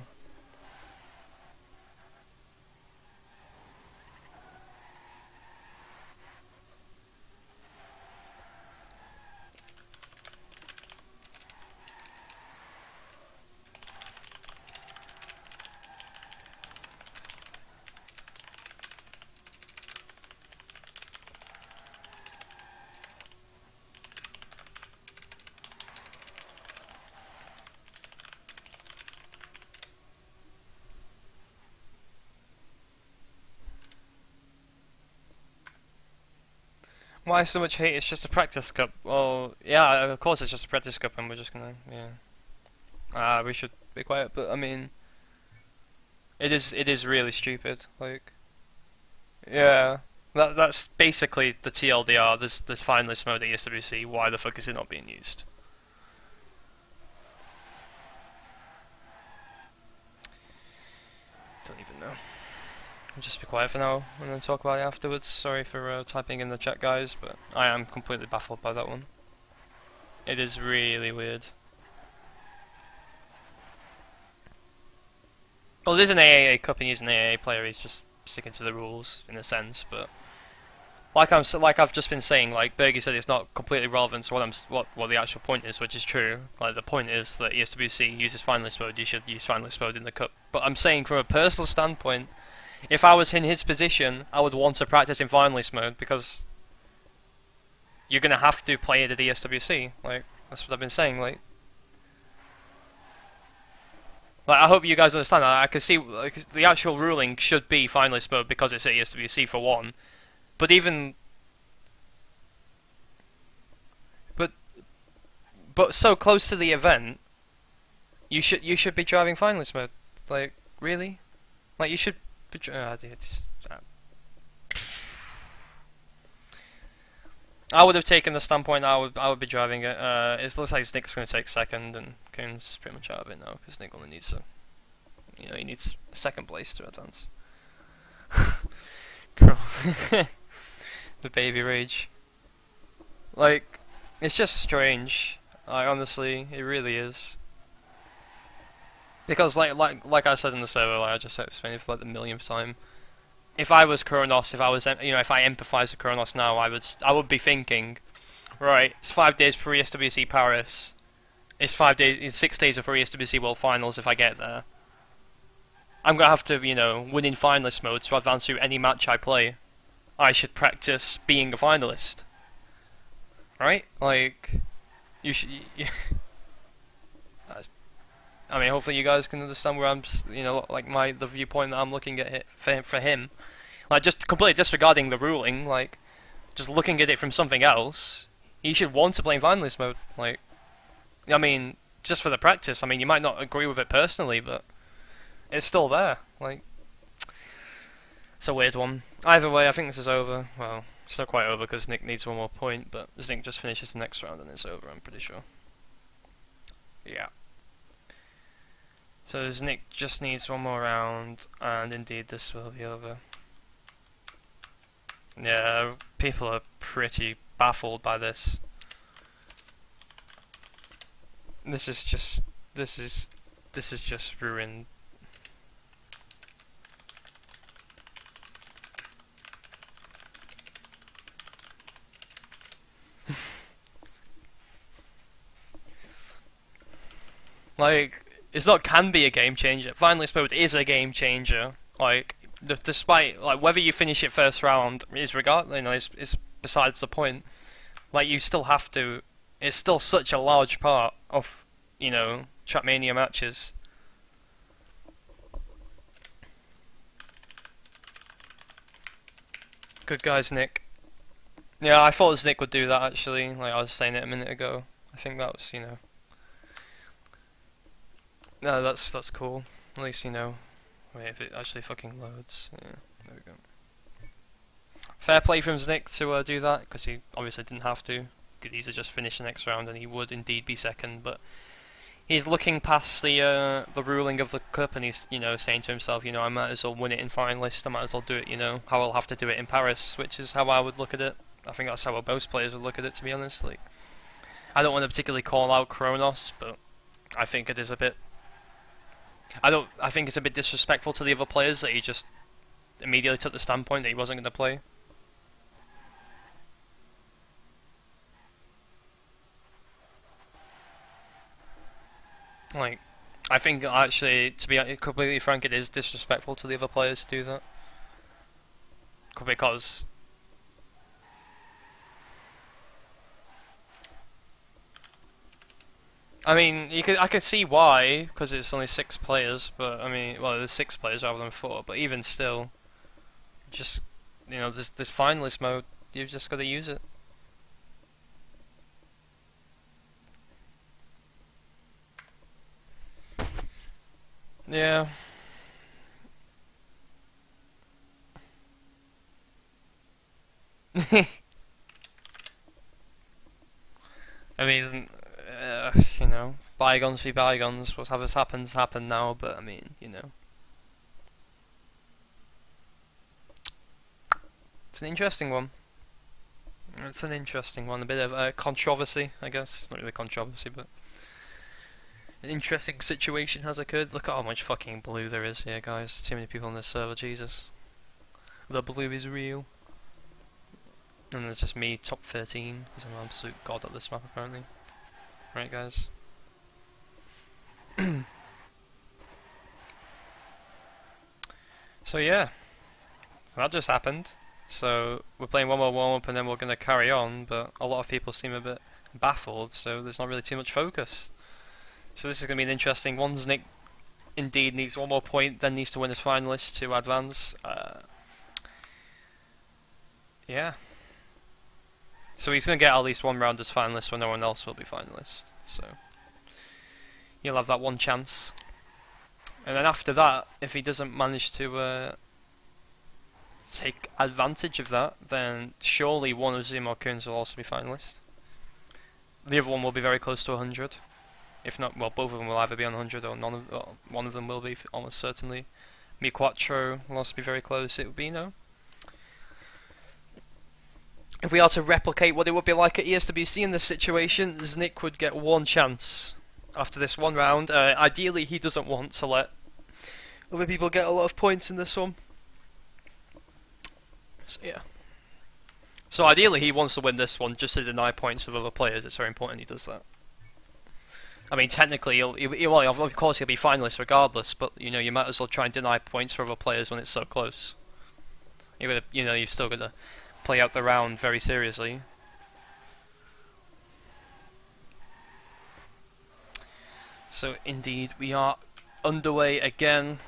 Why so much hate? It's just a practice cup. Well, yeah, of course it's just a practice cup, and we're just gonna, yeah. We should be quiet, but I mean, it is really stupid. Like, yeah, that's basically the TLDR. This finalist mode at ESWC. Why the fuck is it not being used? Don't even know. I'll just be quiet for now and then talk about it afterwards. Sorry for typing in the chat, guys, but I am completely baffled by that one. It is really weird. Well, it is an aAa cup and he's an aAa player. He's just sticking to the rules in a sense, but like I've just been saying, like Bergie said, it's not completely relevant to what the actual point is, which is true. Like the point is that ESWC uses finalist mode. You should use finalist mode in the cup. But I'm saying from a personal standpoint, if I was in his position, I would want to practice in finalist mode because you're gonna have to play it at ESWC. Like that's what I've been saying. Like I hope you guys understand that. I can see like, the actual ruling should be finalist mode because it's at ESWC for one. But even but so close to the event, you should be driving finalist mode. Like really, like you should. I would have taken the standpoint. I would be driving it. It looks like Nick's going to take second, and Coon's is pretty much out of it now because Nick only needs he needs a second place to advance. The baby rage. Like, it's just strange. Honestly, it really is. Because like I said in the server, like I just explained it for like the millionth time. If I was Kronos, if I empathise with Kronos now, I would be thinking, right, it's 5 days before ESWC Paris. It's 6 days before ESWC World Finals if I get there. I'm gonna have to, win in finalist mode to advance through any match I play. I should practice being a finalist. Right? Like, you should. I mean, hopefully you guys can understand where I'm, like the viewpoint that I'm looking at for him. Like, just completely disregarding the ruling, like, just looking at it from something else. He should want to play in finalist mode. Like, I mean, just for the practice. I mean, you might not agree with it personally, but it's still there. Like, it's a weird one. Either way, I think this is over. Well, it's not quite over because Nick needs one more point, but Nick just finishes the next round and it's over, I'm pretty sure. Yeah. So Nick just needs one more round, and indeed this will be over. Yeah, people are pretty baffled by this. This is just ruined. Like, it's not can be a game changer. Finalist mode is a game changer. Like, despite like whether you finish it first round is is besides the point. Like, you still have to. It's still such a large part of Trackmania matches. Good guys, Nick. Yeah, I thought Nick would do that actually. Like I was saying it a minute ago. I think that was No, that's cool. At least Wait, if it actually fucking loads. Yeah, there we go. Fair play from Nick to do that, because he obviously didn't have to. Could easily just finish the next round, and he would indeed be second. But he's looking past the ruling of the cup, and he's saying to himself, I might as well win it in finalist. I might as well do it, how I'll have to do it in Paris, which is how I would look at it. I think that's how most players would look at it, to be honest. Like, I don't want to particularly call out Kronos, but I think it is a bit. I think it's a bit disrespectful to the other players that he just immediately took the standpoint that he wasn't going to play. Like, I think actually, to be completely frank, it is disrespectful to the other players to do that. Because I mean, I can see why, because it's only 6 players, but I mean, well, there's 6 players rather than 4, but even still, just, this finalist mode, you've just got to use it. Yeah. I mean, bygones be bygones. Whatever's happened now. But I mean, it's an interesting one. It's an interesting one. A bit of controversy, I guess. It's not really controversy, but an interesting situation has occurred. Look at how much fucking blue there is here, guys. Too many people on this server. Jesus, the blue is real. And there's just me, top 13, because I'm an absolute god at this map, apparently. Right, guys. So yeah, so that just happened. So we're playing one more warm-up and then we're going to carry on, but a lot of people seem a bit baffled, so there's not really too much focus. So this is going to be an interesting one. Nick indeed needs one more point, then needs to win as finalist to advance. Yeah. So he's going to get at least one round as finalist when no one else will be finalist. So he'll have that one chance. And then after that, if he doesn't manage to take advantage of that, then surely one of Zoom or Coons will also be finalist. The other one will be very close to 100. If not, well, both of them will either be on 100 or one of them will be almost certainly. Mi Quattro will also be very close. It would be, if we are to replicate what it would be like at ESWC in this situation, Nick would get one chance after this one round. Ideally, he doesn't want to let other people get a lot of points in this one. So yeah. So ideally, he wants to win this one just to deny points of other players. It's very important he does that. I mean, technically, well, of course he'll be finalist regardless, but you might as well try and deny points for other players when it's so close. You've still got to play out the round very seriously. So indeed, we are underway again,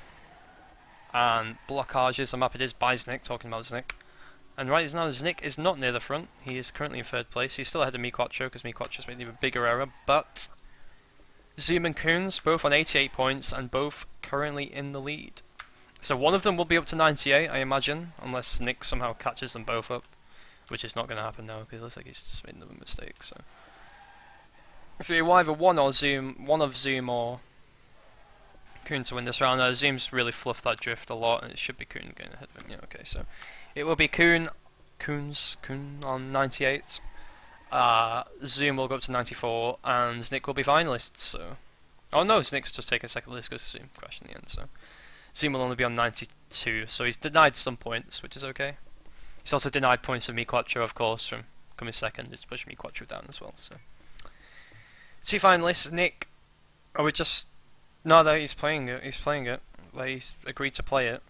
and blockages the map it is by Znick, talking about Znick. And right now, Znick is not near the front. He is currently in 3rd place. He's still ahead of Mi Quattro because Mi Quattro's made an even bigger error, but Zoom and Coons both on 88 points and both currently in the lead. So one of them will be up to 98, I imagine, unless Nick somehow catches them both up, which is not going to happen now because it looks like he's just made another mistake. So if you either one of Zoom or Coon to win this round, Zoom's really fluffed that drift a lot, and it should be Coon going ahead of him. Yeah, okay, so it will be Coon on 98. Zoom will go up to 94, and Nick will be finalist. So, oh no, Nick's just taken second place because Zoom crashed in the end. So Zoom will only be on 92, so he's denied some points, which is okay. He's also denied points of Mi Quattro, of course, from coming second. It's pushing Mi Quattro down as well. So 2 finalists, Nick Are we just... No, no, he's playing it. He's playing it. Like, he's agreed to play it.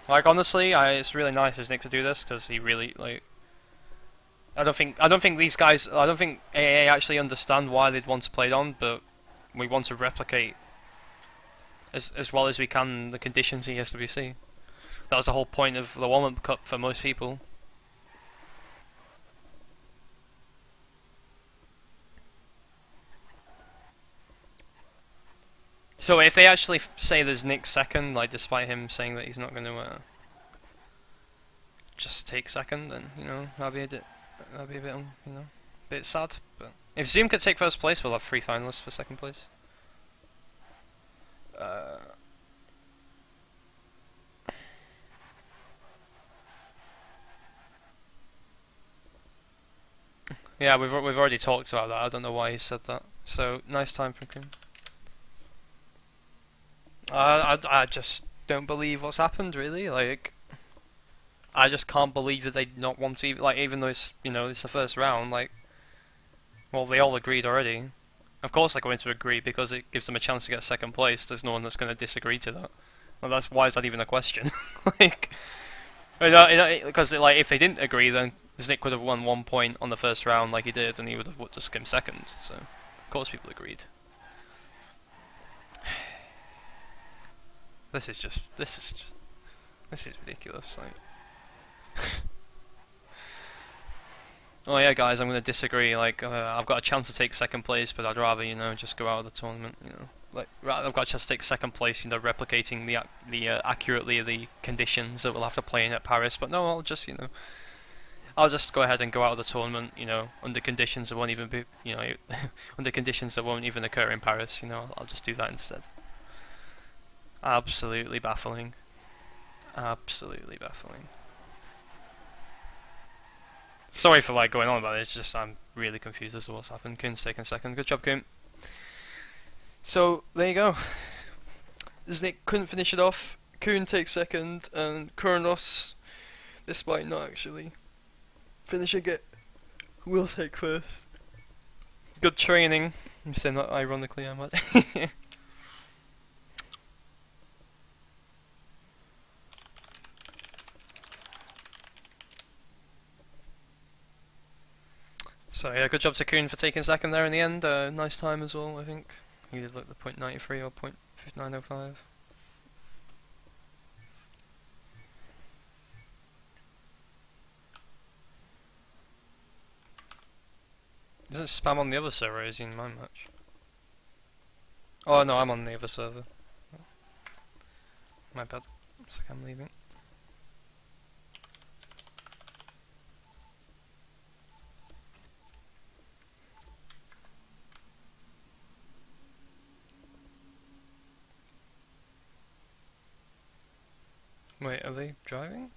Like, honestly, it's really nice of Nick to do this, because he really, like... I don't think these guys... I don't think aAa actually understand why they'd want to play it on, but we want to replicate as well as we can the conditions in ESWC. That was the whole point of the warm-up cup for most people. So if they actually say there's Nick second, like despite him saying that he's not going to just take second, then that'd be a bit, bit sad. But if Zoom could take first place, we'll have 3 finalists for second place. Yeah, we've already talked about that. I don't know why he said that. So nice time from Kuhn. I just don't believe what's happened, really. Like, I just can't believe that they not want to, like, even though it's, it's the first round, like, well, they all agreed already. Of course they're going to agree, because it gives them a chance to get second place. There's no one that's going to disagree to that. Well, why is that even a question? Like, because, like, if they didn't agree, then Nick would have won 1 point on the first round like he did, and he would have just come second, so, of course people agreed. This is ridiculous, like. Oh yeah, guys, I'm gonna disagree. Like, I've got a chance to take second place, but I'd rather, just go out of the tournament. Like, I've got a chance to take second place, replicating the accurately the conditions that we'll have to play in at Paris. But no, I'll just go ahead and go out of the tournament. Under conditions that won't even be, under conditions that won't even occur in Paris. I'll just do that instead. Absolutely baffling. Absolutely baffling. Sorry for going on about it, it's just I'm really confused as to what's happened. Kuhn's taken second. Good job, Kuhn. So, there you go. Nick couldn't finish it off. Kuhn takes second, and Kronos, despite not actually finishing it, will take first. Good training. I'm saying that ironically, I might. So yeah, good job to Kuhn for taking second there in the end. Nice time as well, I think. He did like the .93 or .905. Isn't spam on the other server, is he in my match? Oh no, I'm on the other server. My bad. Looks like I'm leaving. Wait, are they driving?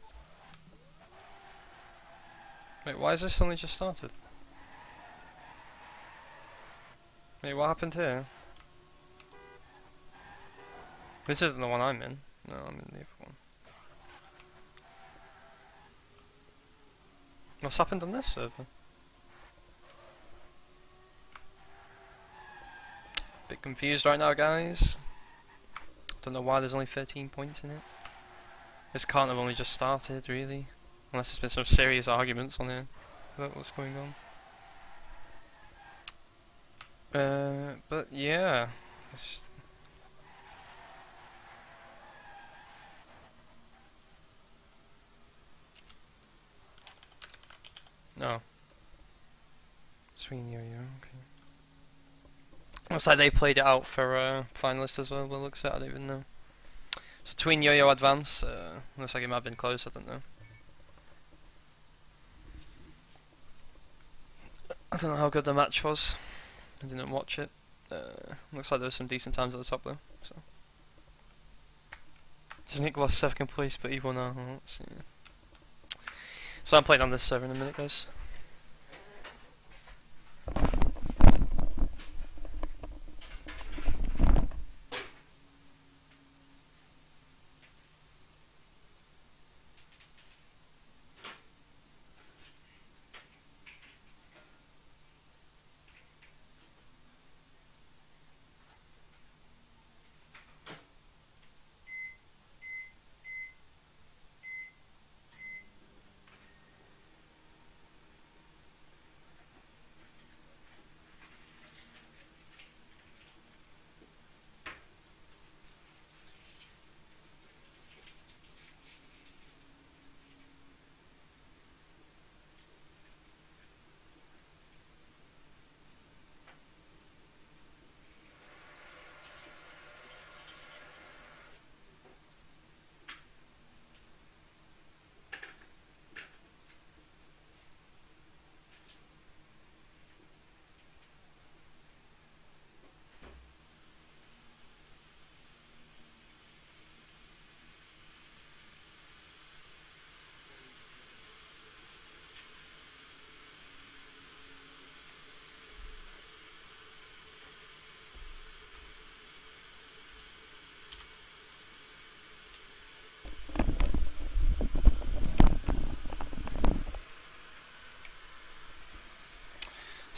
Wait, why is this only just started? Wait, what happened here? This isn't the one I'm in. No, I'm in the other one. What's happened on this server? Bit confused right now, guys. Don't know why there's only 13 points in it. This can't have only just started, really. Unless there's been some serious arguments on here about what's going on. But yeah. No. Swing yo-yo, okay. Looks like they played it out for finalists as well, but looks like I don't even know. So Tween Yo-Yo advance, looks like it might have been close, I don't know. I don't know how good the match was. I didn't watch it. Looks like there was some decent times at the top though. So Nick lost second place, but he won our hearts. Yeah. So I'm playing on this server in a minute, guys.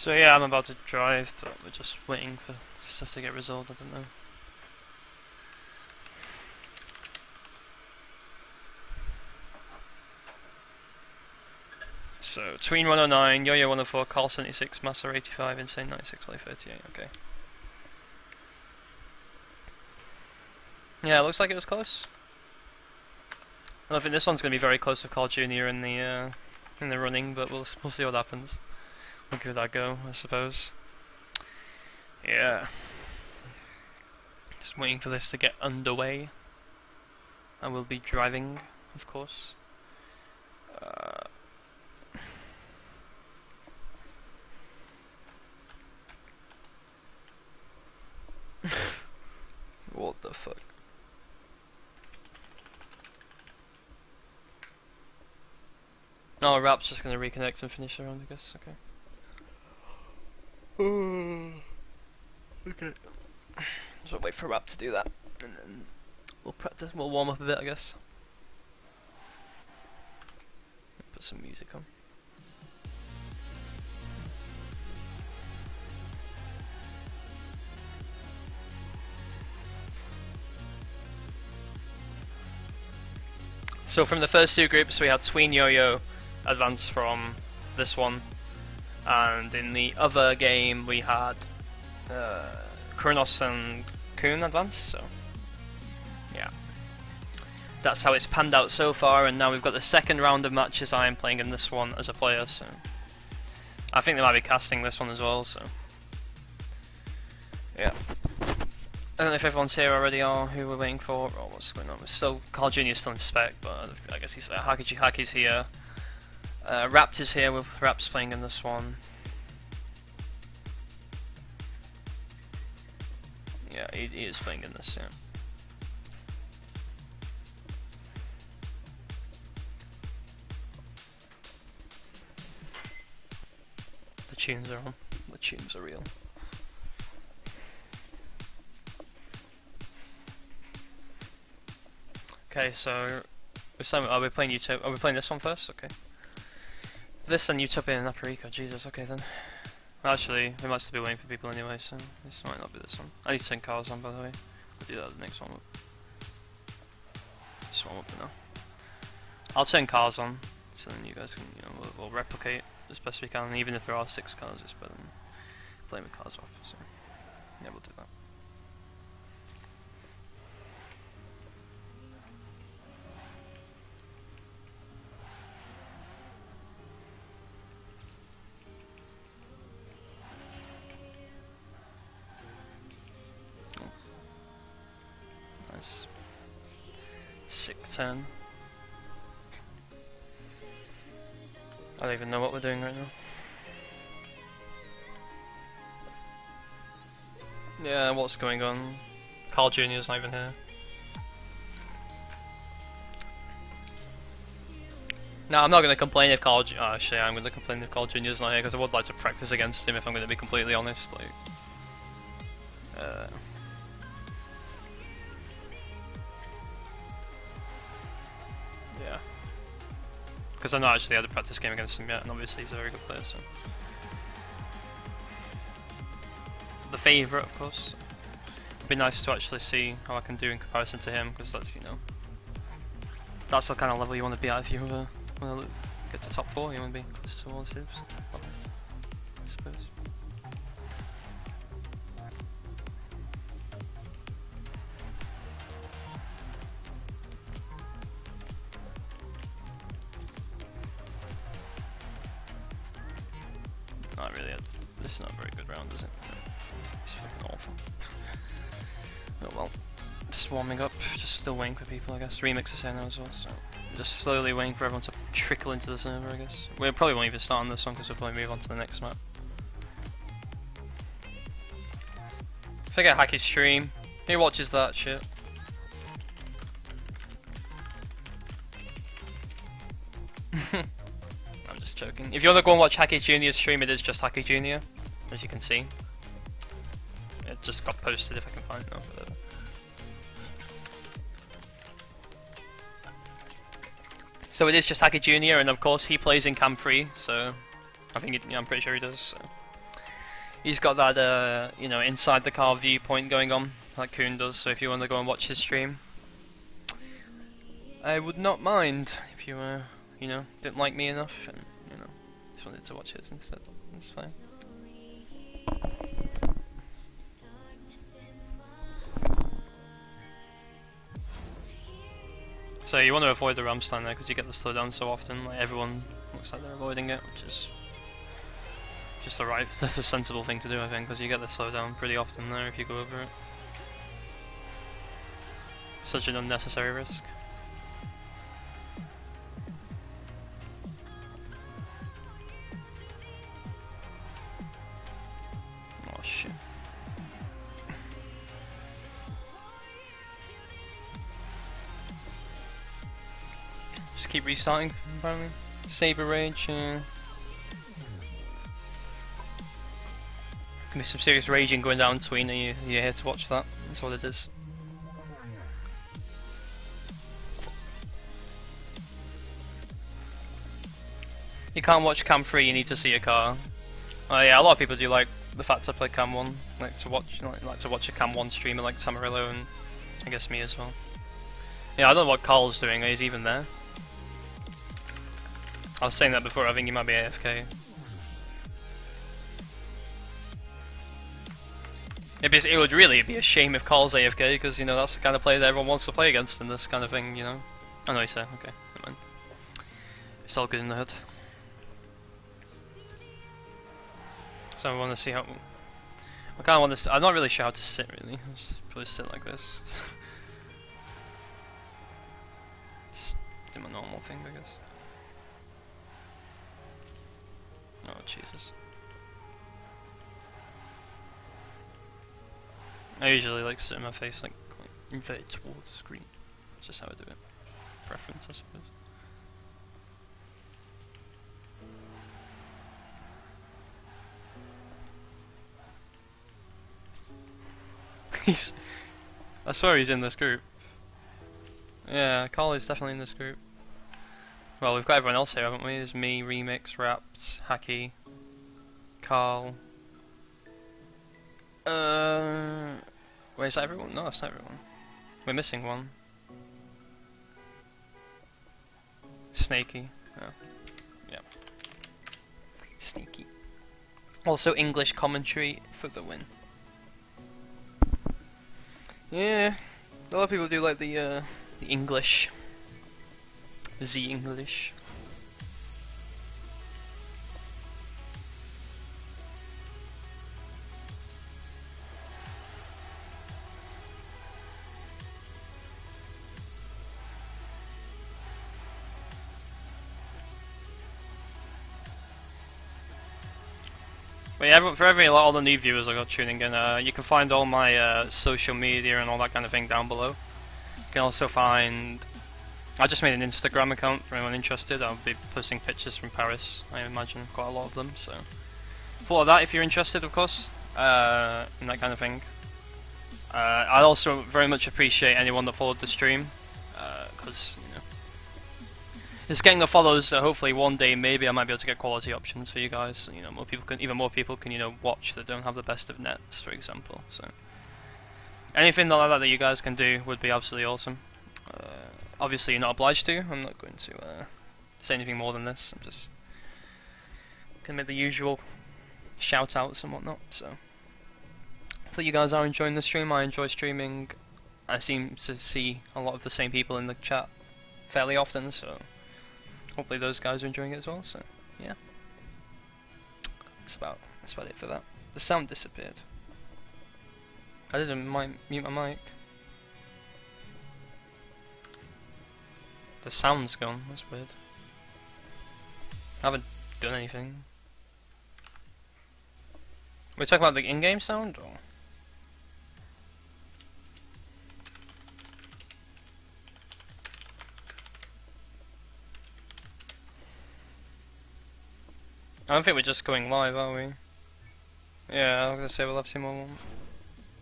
So yeah, I'm about to drive, but we're just waiting for stuff to get resolved, I don't know. So, Tween 109, Yo-Yo 104, Carl 76, Master 85, Insane 96, Life 38, okay. Yeah, it looks like it was close. I don't think this one's going to be very close to Carl Jr. in the running, but we'll see what happens. We'll give that a go, I suppose. Yeah. Just waiting for this to get underway. I will be driving, of course. What the fuck? Oh, Rap's just gonna reconnect and finish around, I guess. Okay. Okay. So wait for Rap to do that, and then we'll practice. We'll warm up a bit, I guess. Put some music on. So from the first two groups, we had Tween Yo-Yo advance from this one, and in the other game we had Kronos and Kuhn advance. So yeah, that's how it's panned out so far. And now we've got the second round of matches. I am playing in this one as a player, so I think they might be casting this one as well. So yeah. I don't know if everyone's here already or who we're waiting for or what's going on. We're still, Carl Jr. is still in spec, but I guess he's Haki's here. Rapt is here, with Rapt's playing in this one. Yeah, he is playing in this, yeah. The tunes are on. The tunes are real. Okay, so we're playing Utopia. Are we playing this one first? Okay. This and Utopia and Aparico. Jesus. Okay then. Actually, we might still be waiting for people anyway, so this might not be this one. I need to send cars on, by the way. I'll do that at the next one. Just warm up for now. I'll turn cars on, so then you guys can, we'll replicate as best we can. And even if there are 6 cars, it's better than playing with cars off. So yeah, we'll do that. Sick turn. I don't even know what we're doing right now. Yeah, what's going on? Carl Jr. is not even here. No, I'm not going to complain if Carl Jr. Oh shit, I'm going to complain if Carl Jr. is not here because I would like to practice against him if I'm going to be completely honest. Like, yeah. Because I've not actually had a practice game against him yet, and obviously he's a very good player, so. The favourite, of course. It'd be nice to actually see how I can do in comparison to him, because that's, that's the kind of level you want to be at if you want to get to top 4, you want to be close towards his level, I suppose. Not really. This is not a very good round, is it? It's fucking awful. Oh well. Just warming up, just still waiting for people, I guess. Remix is here now as well, so just slowly waiting for everyone to trickle into the server, I guess. We probably won't even start on this one because we'll probably move on to the next map. Forget Hacky's stream. He watches that shit. I'm just joking. If you want to go and watch Hacky Jr.'s stream, it is just Hacky Jr., as you can see. It just got posted if I can find it now. So it is just Hacky Jr., and of course he plays in Cam 3, so I think I'm pretty sure he does. So He's got that, you know, inside the car viewpoint going on, like Kuhn does, so if you want to go and watch his stream, I would not mind if you, you know, didn't like me enough, and, you know, just wanted to watch his instead. That's fine. So you want to avoid the Rammstein there, because you get the slowdown so often, like everyone looks like they're avoiding it, which is just that's a sensible thing to do, I think, because you get the slowdown pretty often there if you go over it. Such an unnecessary risk. Oh shit. Just keep restarting, apparently. Saber Rage, Gonna be some serious raging going down, Tween. You're here to watch that. That's what it is. You can't watch cam 3, you need to see a car. Yeah, a lot of people do like the fact I play cam 1. Like to watch a cam 1 streamer like Tamarillo, and I guess me as well. Yeah, I don't know what Carl's doing, he's even there. I was saying that before, I think he might be AFK. It would really be a shame if Carl's AFK, because, you know, that's the kind of player that everyone wants to play against in this kind of thing, you know. I know he's there, okay, never mind. It's all good in the hood. So I want to see how... I kind of want to... I'm not really sure how to sit, really. I'll just probably sit like this. Just do my normal thing, I guess. Oh, Jesus. I usually like sit in my face like inverted towards the screen. That's just how I do it. Preference, I suppose. I swear he's in this group. Yeah, Carl is definitely in this group. Well, we've got everyone else here, haven't we? There's me, Remix, Raps, Hacky, Carl. Wait, is that everyone? No, that's not everyone. We're missing one. Snaky. Oh. Yeah. Sneaky. Also English commentary for the win. Yeah, a lot of people do like the English. The English. But yeah, for all the new viewers I got tuning in, you can find all my social media and all that kind of thing down below. You can also find... I just made an Instagram account for anyone interested. I'll be posting pictures from Paris, I imagine, quite a lot of them, so... Follow that if you're interested, of course, and that kind of thing. I'd also very much appreciate anyone that followed the stream, because, you know... It's getting the follows, so hopefully one day maybe I might be able to get quality options for you guys. So, you know, even more people can, you know, watch that don't have the best of nets, for example. So anything like that you guys can do would be absolutely awesome. Obviously, you're not obliged to. I'm not going to say anything more than this. I'm just gonna make the usual shout outs and whatnot. So hopefully you guys are enjoying the stream. I enjoy streaming. I seem to see a lot of the same people in the chat fairly often, so hopefully those guys are enjoying it as well, so yeah. That's about it for that. The sound disappeared. I didn't mute my mic. The sound's gone, that's weird. I haven't done anything. We're talking about the in-game sound, or...? I don't think we're just going live, are we? Yeah, I was gonna say we'll have 2 more.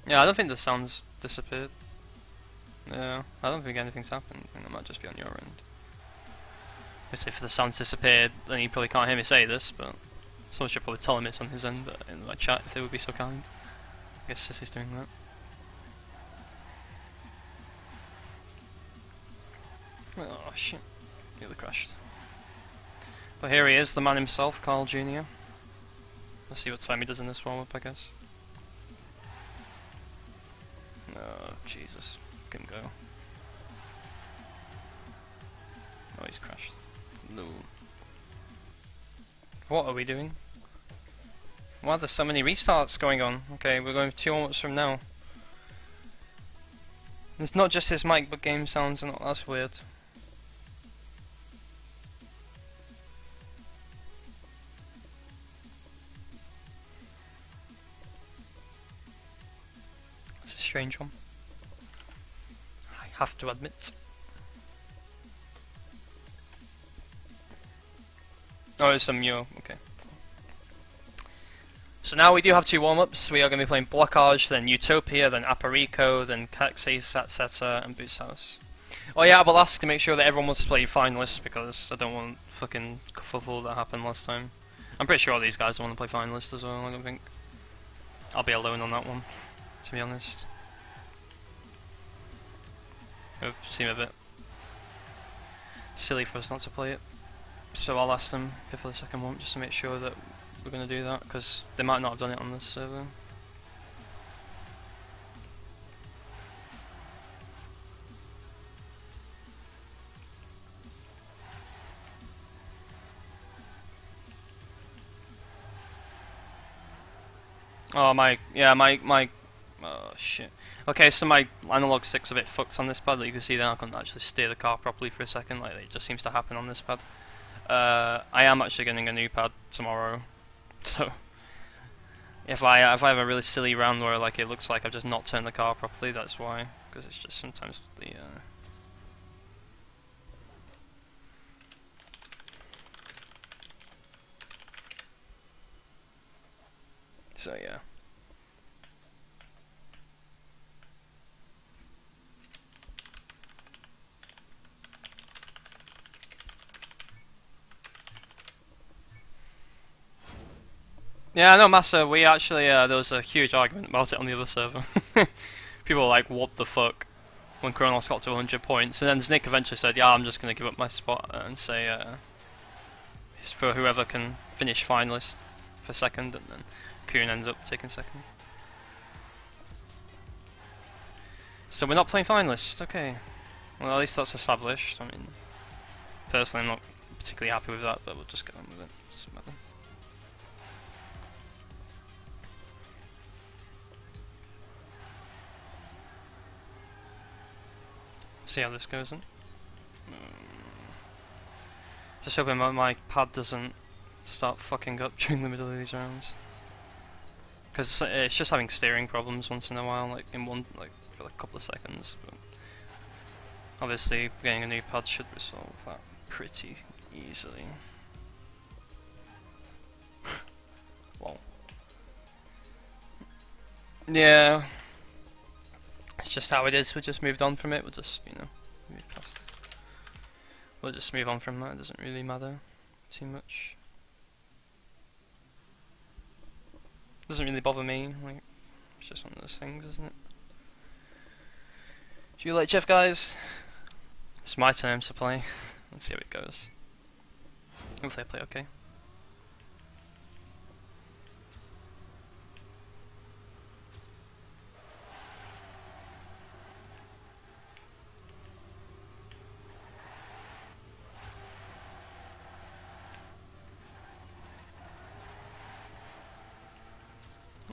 Yeah, I don't think the sound's disappeared. Yeah, I don't think anything's happened. I think that might just be on your end. Guess if the sound's disappeared, then you probably can't hear me say this, but... Someone should probably tell him it's on his end in the chat if they would be so kind. I guess Sissy's doing that. Oh shit, nearly crashed. But here he is, the man himself, Carl Jr. Let's see what time he does in this warm-up, I guess. Oh, Jesus. Let him go. Oh, he's crashed. No. What are we doing? Why are there so many restarts going on? Okay, we're going 2 warm-ups from now. It's not just his mic, but game sounds and all. That's weird. It's a strange one. I have to admit. Oh, it's some Mio, okay. So now we do have 2 warm-ups. We are going to be playing Blockage, then Utopia, then Aparico, then Kaxi, Satseta, and Boots House. Oh yeah, I will ask to make sure that everyone wants to play finalists, because I don't want fucking kerfuffle that happened last time. I'm pretty sure all these guys want to play finalists as well, I don't think. I'll be alone on that one, to be honest. It would seem a bit silly for us not to play it. So I'll ask them before the second one, just to make sure that we're going to do that, because they might not have done it on this server. Oh oh shit. Okay, so my analog stick's a bit fucked on this pad, like you can see there. I couldn't actually steer the car properly for a second, like it just seems to happen on this pad. I am actually getting a new pad tomorrow, so if I have a really silly round where like it looks like I've just not turned the car properly, that's why, because it's just sometimes the so yeah. Yeah, I know, Massa, we actually, there was a huge argument about it on the other server. People were like, what the fuck, when Kronos got to 100 points, and then Znick eventually said, yeah, I'm just going to give up my spot and say, it's for whoever can finish finalist for second, and then Kuhn ended up taking second. So we're not playing finalist, okay. Well, at least that's established. I mean, personally I'm not particularly happy with that, but we'll just get on with it. Doesn't matter. See how this goes then. Just hoping my pad doesn't start fucking up during the middle of these rounds. Because it's just having steering problems once in a while, like in one, like for like a couple of seconds. But obviously, getting a new pad should resolve that pretty easily. Well, yeah, it's just how it is. We just moved on from it. We'll just, you know, move past it. We'll just move on from that. It doesn't really matter too much. Doesn't really bother me. Like, it's just one of those things, isn't it? Do you like Jeff, guys? It's my turn to play. Let's see how it goes. Hopefully I play okay.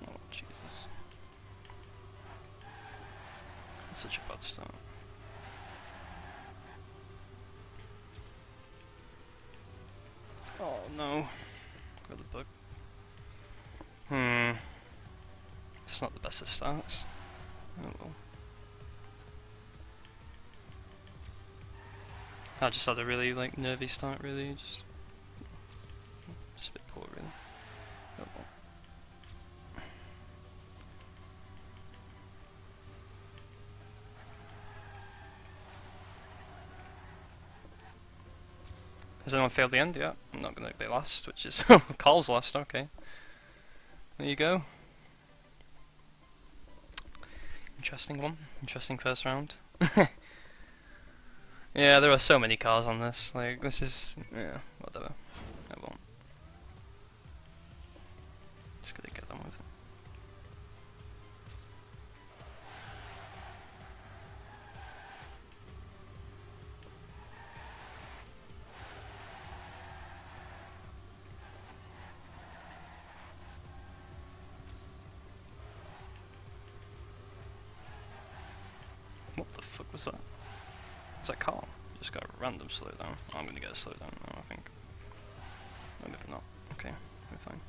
Oh, Jesus. That's such a bad start. Oh no. Got the bug. It's not the best of starts. Oh well. I just had a really like nervy start, really, just a bit poor, really. Oh well. Has anyone failed the end? Yeah, I'm not going to be last, which is Carl's last. Okay, there you go. Interesting one. Interesting first round. Yeah, there are so many cars on this. Like, this is, yeah, whatever. I won't. Just gonna get on with it. What the fuck was that? Is that car? Just got a random slowdown. Oh, I'm gonna get a slowdown now, I think. No, maybe not. Okay, we're fine.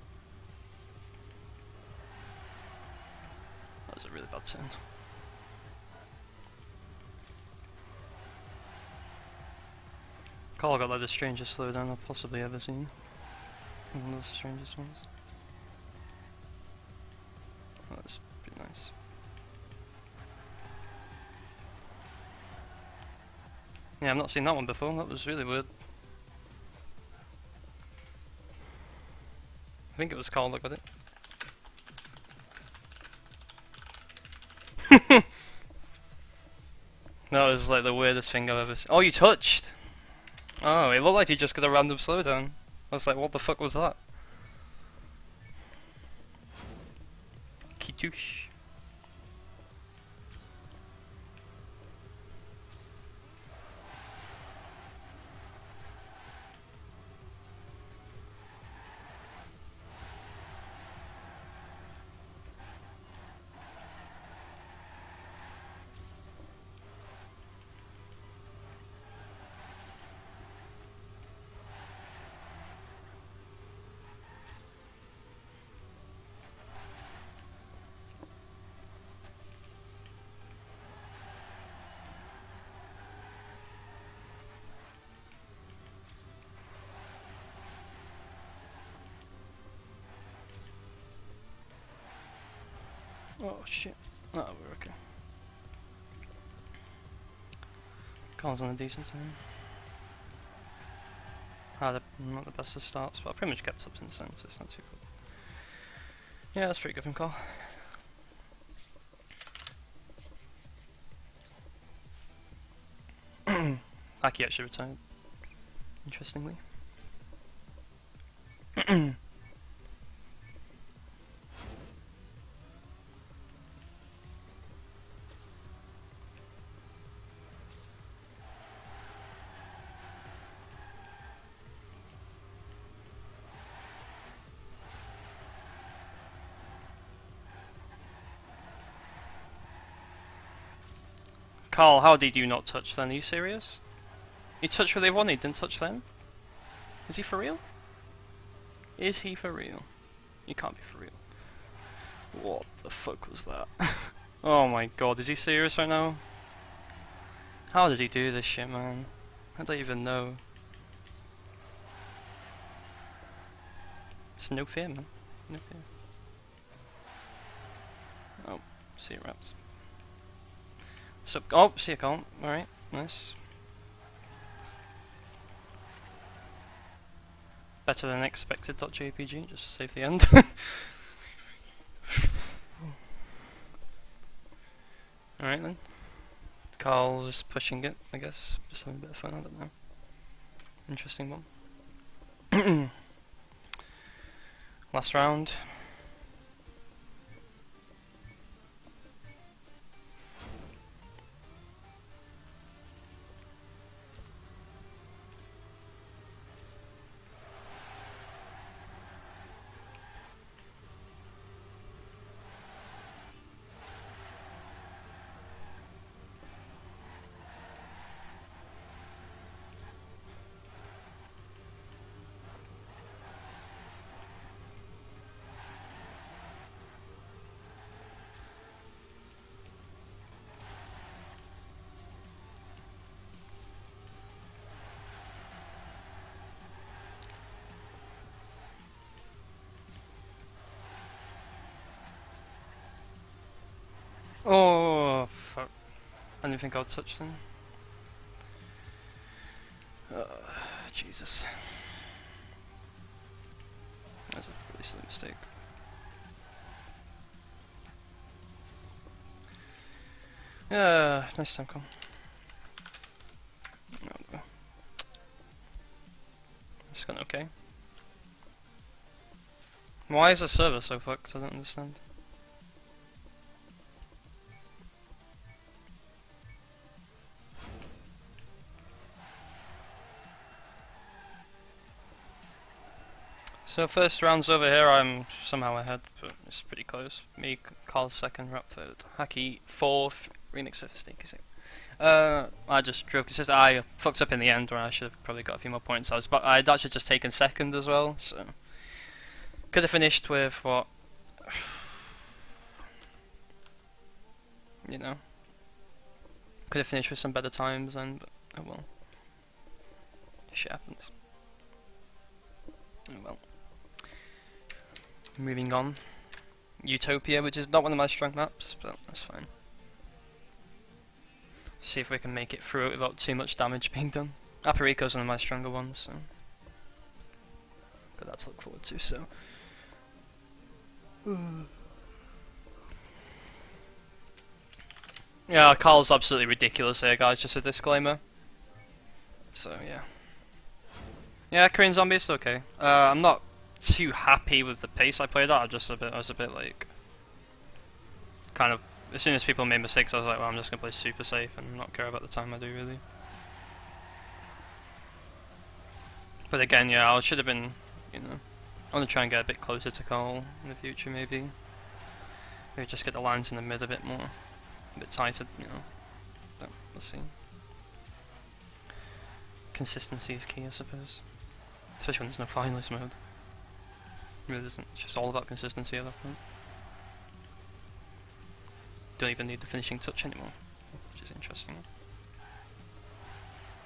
That was a really bad turn. Carl got like the strangest slowdown I've possibly ever seen. One of the strangest ones. Oh, that's pretty nice. Yeah, I've not seen that one before. That was really weird. I think it was Carl that got it. That was like the weirdest thing I've ever seen. Oh, you touched! Oh, it looked like you just got a random slowdown. I was like, what the fuck was that? Kitouche. Oh shit. Oh, we're okay. Carl's on a decent time. Not the best of starts, but I pretty much kept up since then, so it's not too good. Yeah, that's pretty good from Carl. Aki actually retired, interestingly. Carl, how did you not touch then? Are you serious? He touched where they wanted, he didn't touch them? Is he for real? Is he for real? You can't be for real. What the fuck was that? Oh my god, is he serious right now? How does he do this shit, man? I don't even know. It's no fear, man. No fear. Oh, see you, Raps. So, oh, see you, Colin. Alright, nice. Better than expected.jpg, just save the end. Alright then. Carl just pushing it, I guess. Just having a bit of fun, I don't know. Interesting one. Last round. Oh, fuck. I didn't think I would touch them. Jesus. Jesus. That's a really silly mistake. Nice time call. No. Just gone okay. Why is the server so fucked? I don't understand. So first round's over here, I'm somehow ahead, but it's pretty close. Me, Carl's second, Rap third, Hacky fourth, Remix fifth, Sneaky sixth. I just drove because I fucked up in the end where I should have probably got a few more points. I'd actually just taken second as well, so could have finished with what, you know, could have finished with some better times, and oh well, shit happens. Oh well. Moving on, Utopia, which is not one of my strong maps, but that's fine. See if we can make it through it without too much damage being done. Aparico's one of my stronger ones, so got that to look forward to. So, yeah, Carl's absolutely ridiculous here, guys. Just a disclaimer. So yeah, Korean Zombie is okay. I'm not too happy with the pace I played at. I was a bit like, kind of, as soon as people made mistakes, I was like, well, I'm just gonna play super safe and not care about the time I do, really. But again, yeah, I should have been, you know, I want to try and get a bit closer to Carl in the future, maybe. Maybe just get the lines in the mid a bit more, a bit tighter, you know. But let's see. Consistency is key, I suppose. Especially when there's no finalist mode. It really isn't. It's just all about consistency at that point. Don't even need the finishing touch anymore, which is interesting.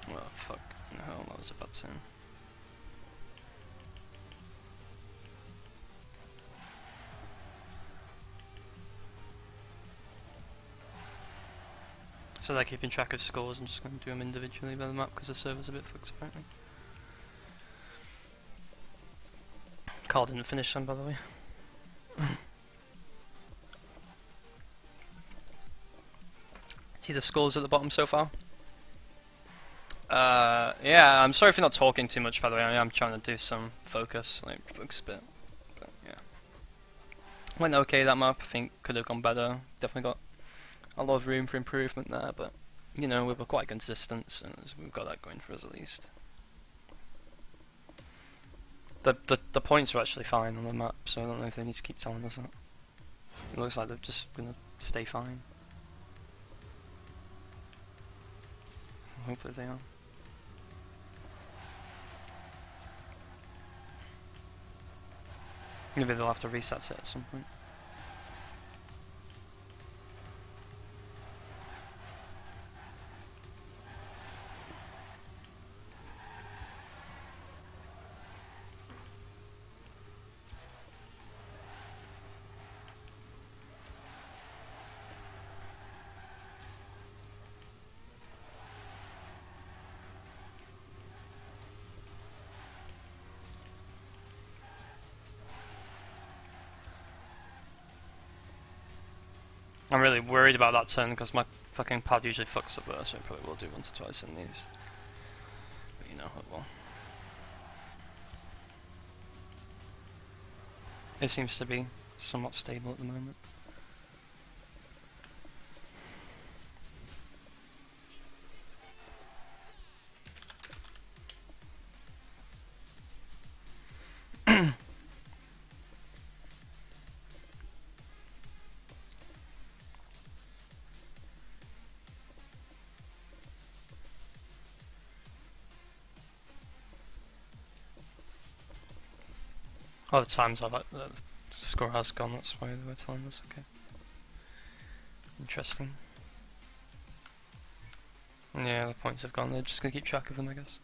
Oh fuck, no, that was a bad turn. So they're keeping track of scores. I'm just going to do them individually by the map because the server's a bit fucked apparently. Carl didn't finish them, by the way. See the scores at the bottom so far? Yeah, I'm sorry for not talking too much, by the way. I am trying to do some focus a bit. But yeah. Went okay that map, I think could have gone better. Definitely got a lot of room for improvement there, but you know, we were quite consistent, so we've got that going for us at least. The points are actually fine on the map, so I don't know if they need to keep telling us that. It looks like they're just gonna stay fine. Hopefully they are. Maybe they'll have to reset it at some point. I'm really worried about that turn because my fucking pad usually fucks up there, so I probably will do once or twice in these. But you know, it will. It seems to be somewhat stable at the moment. Other times the score has gone, that's why they were telling us, okay. Interesting. Yeah, the points have gone, they're just gonna keep track of them, I guess.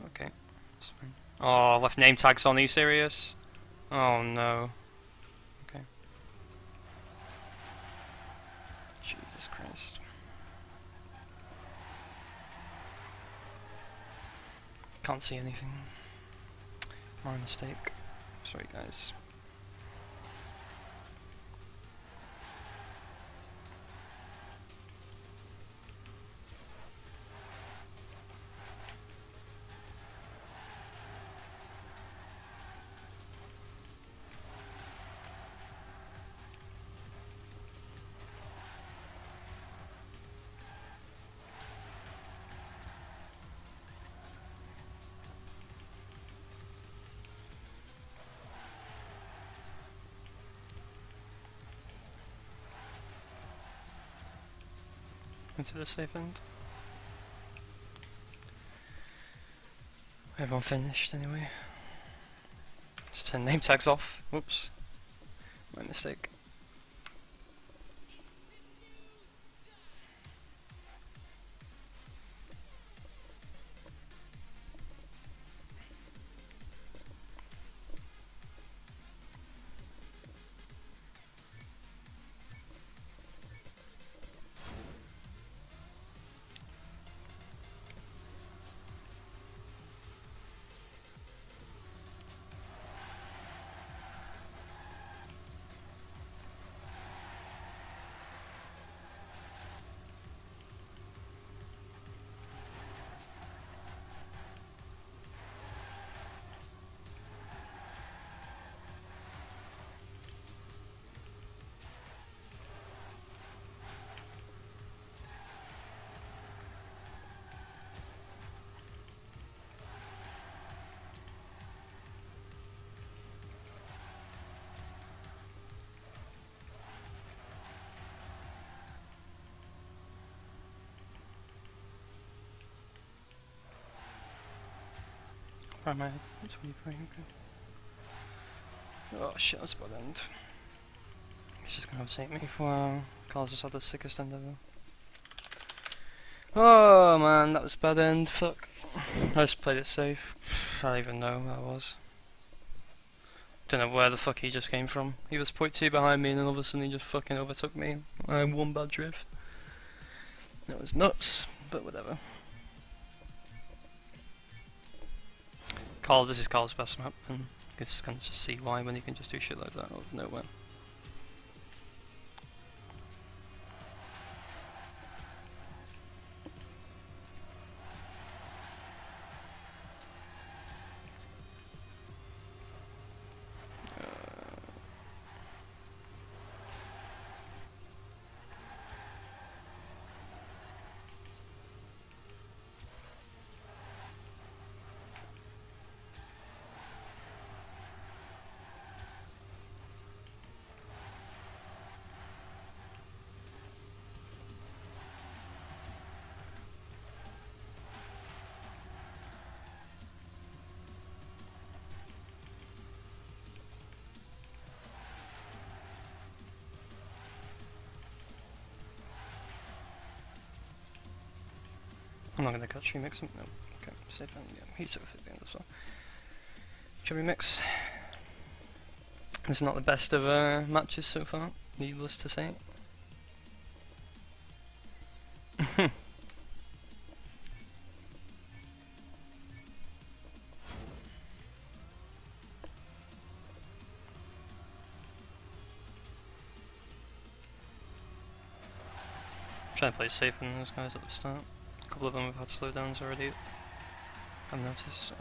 Okay, that's fine. Oh, I left name tags on, are you serious? Oh no. Okay. Jesus Christ. can't see anything. My mistake. Sorry guys. Into the safe end. Everyone finished anyway. Just turn name tags off. Whoops. My mistake. Where am I? 23. Okay. Oh shit, that's about end. It's just gonna take me for a while. Carl's just had the sickest end ever. Oh man, that was bad end. Fuck. I just played it safe. I don't even know where I was. Don't know where the fuck he just came from. He was 0.2 behind me and then all of a sudden he just fucking overtook me. I had one bad drift. That was nuts, but whatever. This is Carl's best map, and you can kind of just see why when you can just do shit like that out of nowhere. I'm not going to catch remix him. No. Okay, safe end. Yeah, he took it at the end as well. Should remix. This is not the best of matches so far, needless to say. Trying to play safe in those guys at the start. A couple of them have had slowdowns already, I've noticed, so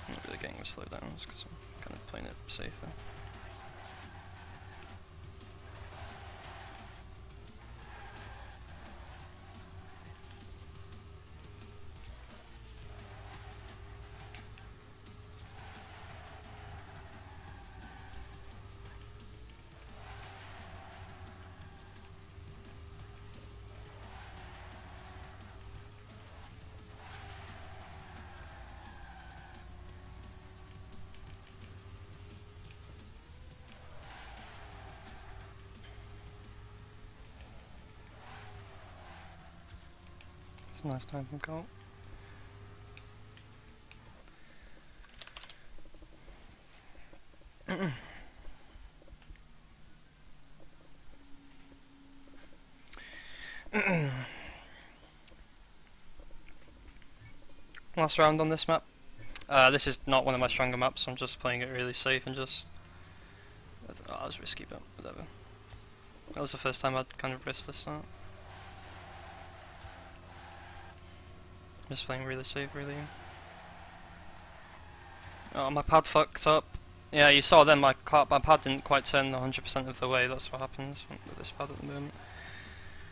I'm not really getting the slowdowns because I'm kind of playing it safer. It's a nice time from goal. Last round on this map. This is not one of my stronger maps, so I'm just playing it really safe and just... Oh, that was risky, but whatever. That was the first time I'd kind of risked this start. Just playing really safe, really. Oh, my pad fucked up. Yeah, you saw then my pad didn't quite turn 100% of the way, that's what happens with this pad at the moment.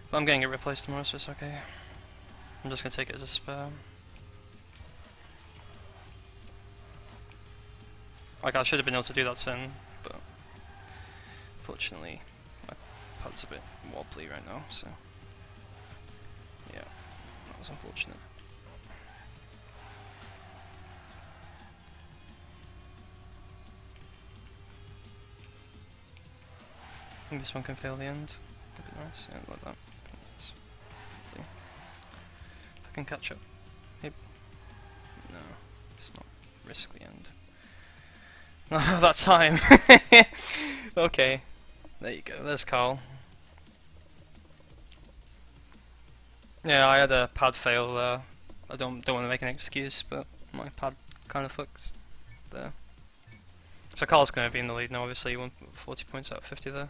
But I'm getting it replaced tomorrow, so it's okay. I'm just gonna take it as a spare. Like, I should have been able to do that turn, but unfortunately my pad's a bit wobbly right now, so yeah, that was unfortunate. I think this one can fail the end. That'd be nice, yeah, like that. That's lovely. If I can catch up. Yep. No, it's not. Risk the end. Oh, that time! Okay, there you go, there's Carl. Yeah, I had a pad fail there. I don't want to make an excuse, but my pad kind of fucked there. So Carl's going to be in the lead now, obviously. He won 40 points out of 50 there.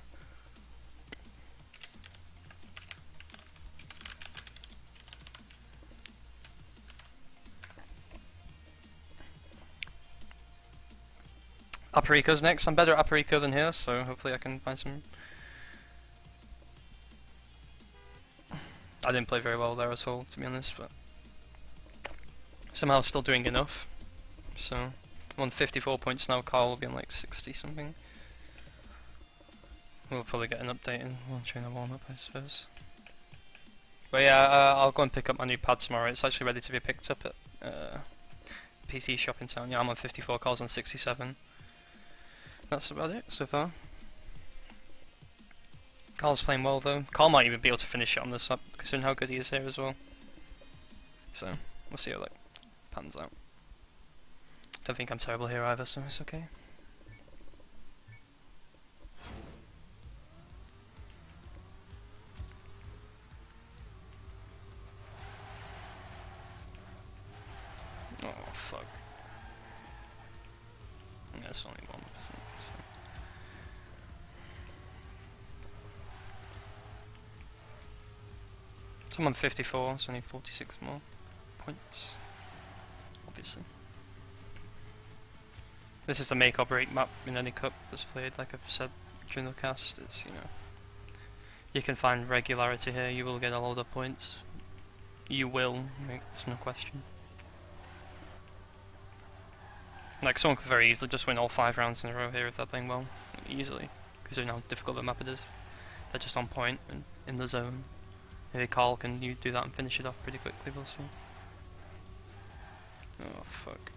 Upper Eco's next. I'm better at Upper Eco than here, so hopefully I can find some... I didn't play very well there at all, to be honest, but somehow still doing enough. So, I'm on 54 points now, Carl will be on like 60 something. We'll probably get an update in during the warm-up, I suppose. But yeah, I'll go and pick up my new pad tomorrow. It's actually ready to be picked up at PC shop in town. Yeah, I'm on 54, Carl's on 67. That's about it so far. Carl's playing well though. Carl might even be able to finish it on this up, considering how good he is here as well. So, we'll see how that pans out. Don't think I'm terrible here either, so it's okay. Oh, fuck. Yeah, it's only 1%. So. So I'm on 54, so I need 46 more points. Obviously. This is the make or break map in any cup that's played, like I've said during the cast. It's, you know, you can find regularity here, you will get a lot of points. You will, there's no question. Like, someone could very easily just win all 5 rounds in a row here if they're playing well. Easily. Because you know how difficult the map it is. They're just on point and in the zone. Maybe Carl can do that and finish it off pretty quickly, we'll see. Oh, fuck.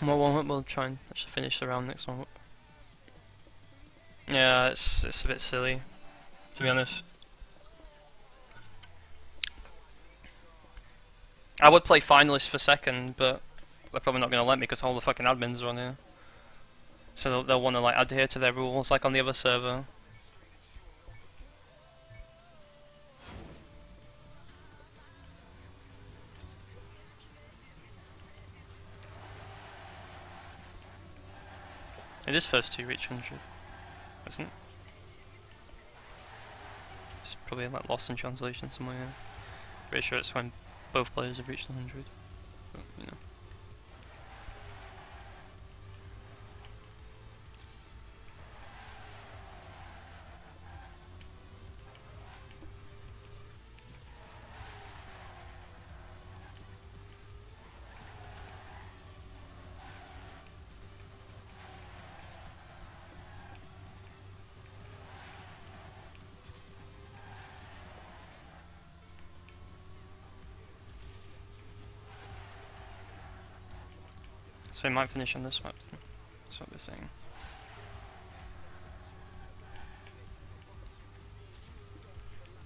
More warm-up, we'll try and actually finish the round next warm-up. Yeah, it's a bit silly, to be honest. I would play finalist for second, but they're probably not going to let me because all the fucking admins are on here. So they'll want to like adhere to their rules, like on the other server. It is first to reach 100, isn't it? It's probably like lost in translation somewhere. Yeah. Pretty sure it's when both players have reached 100. But, you know. So he might finish on this map. That's what we're saying.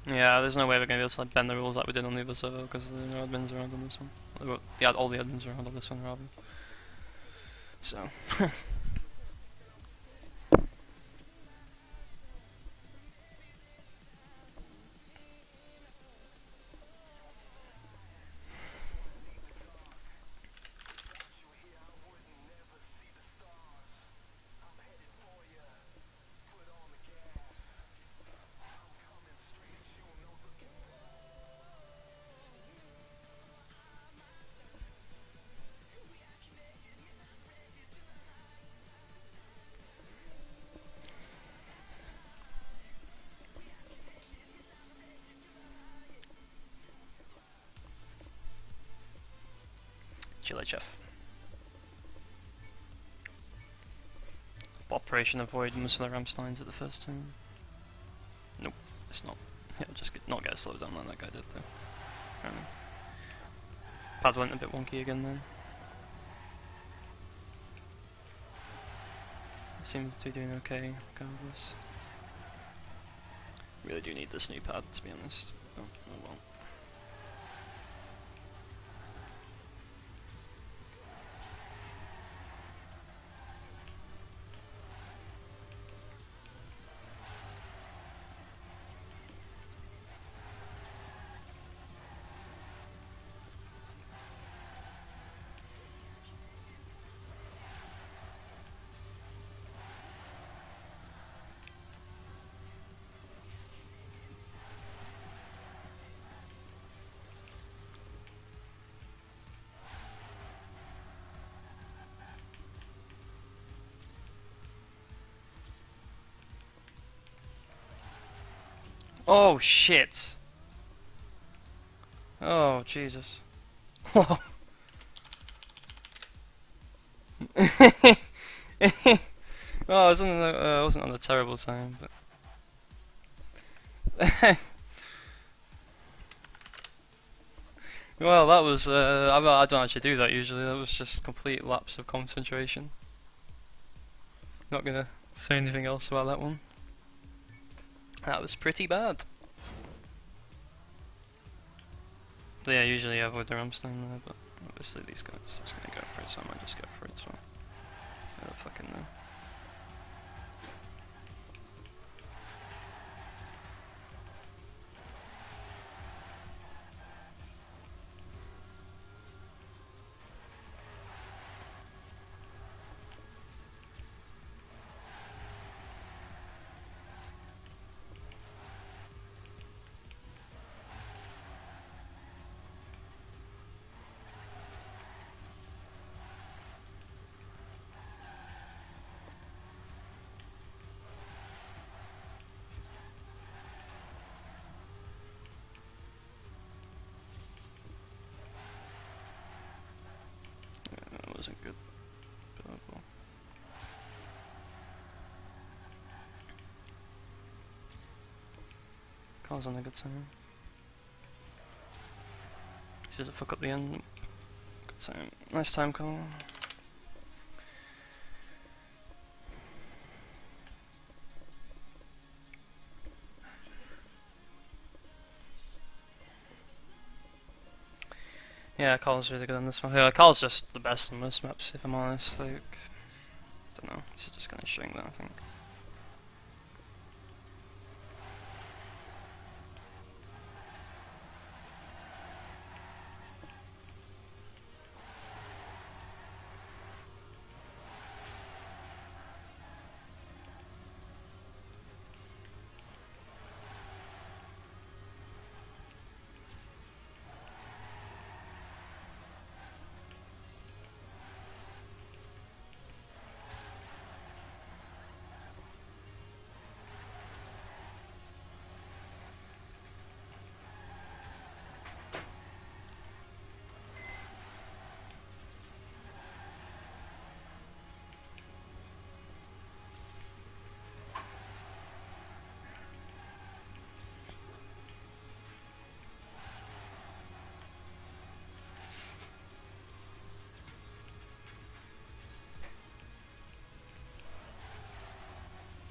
Yeah, there's no way we're going to be able to like, bend the rules like we did on the other server because there are no admins around on this one. All the admins around on this one rather. So. HLHF. Operation avoid muscular Ramsteins at the first turn. Nope, it's not. It'll just not get a slowdown like that guy did though. Pad went a bit wonky again then. Seems to be doing okay regardless. Really do need this new pad to be honest. Oh well. Oh shit! Oh Jesus! Whoa! Well, I wasn't on a terrible time, but well, that was I don't actually do that usually. That was just complete lapse of concentration. Not gonna say anything else about that one. That was pretty bad. So yeah, usually I avoid the Ramstein there, but obviously these guys are just gonna go for it, so I might just go for it as well. I don't fucking know. That wasn't good. But Carl's on a good time. He doesn't fuck up the end. Good time. Nice time, Carl. Yeah, Carl's really good on this one. Yeah, Carl's just the best on most maps, if I'm honest. Like, don't know. He's just gonna string that, I think.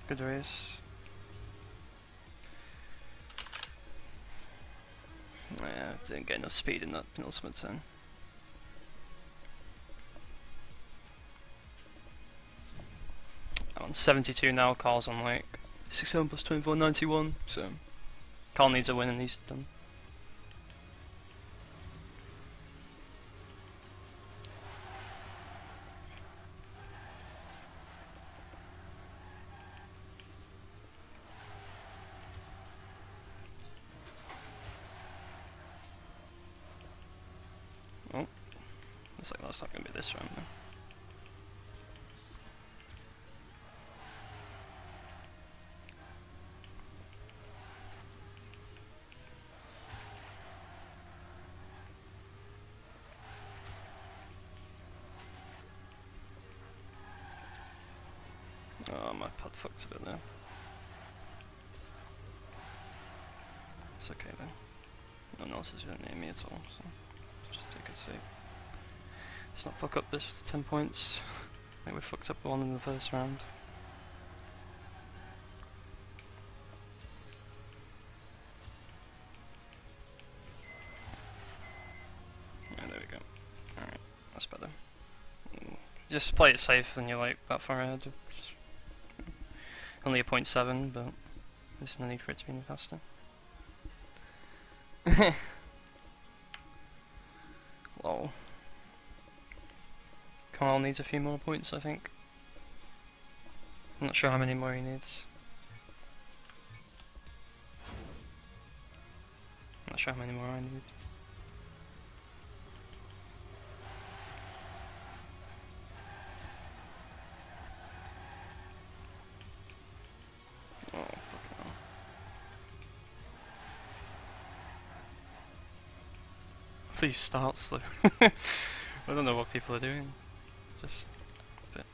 Good race. Yeah, didn't get enough speed in that penultimate turn. I'm on 72 now, Carl's on like 67 plus 24, 91, so Carl needs a win and he's done. Oh, looks like that's not going to be this round though. Oh, my pad fucked a bit there. It's okay then. No one else is really near me at all, so just take a seat. Let's not fuck up this 10 points. I think we fucked up the one in the first round. Yeah, there we go. Alright, that's better. Just play it safe when you're like that far ahead. Only a 0.7, but there's no need for it to be any faster. Lol. Carl needs a few more points, I think. I'm not sure how many more he needs. I'm not sure how many more I need. Oh, fucking hell. These starts though. I don't know what people are doing. Just a bit.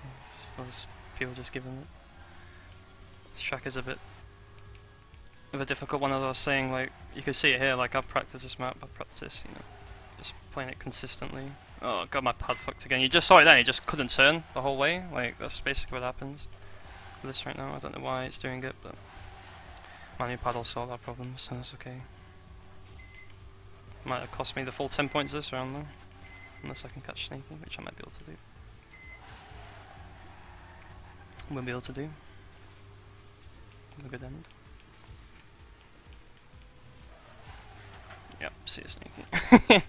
I suppose people just giving it. This track is a bit of a difficult one, as I was saying. Like, you can see it here, like I've practiced this map, I've practiced this, you know, just playing it consistently. Oh god, my pad fucked again. You just saw it then, it just couldn't turn the whole way. Like, that's basically what happens with this right now. I don't know why it's doing it, but my new pad will solve that problem, so that's okay. Might have cost me the full 10 points this round though, unless I can catch sneaky, which I might be able to do. We'll be able to do. A good end. Yep, see you sneaky.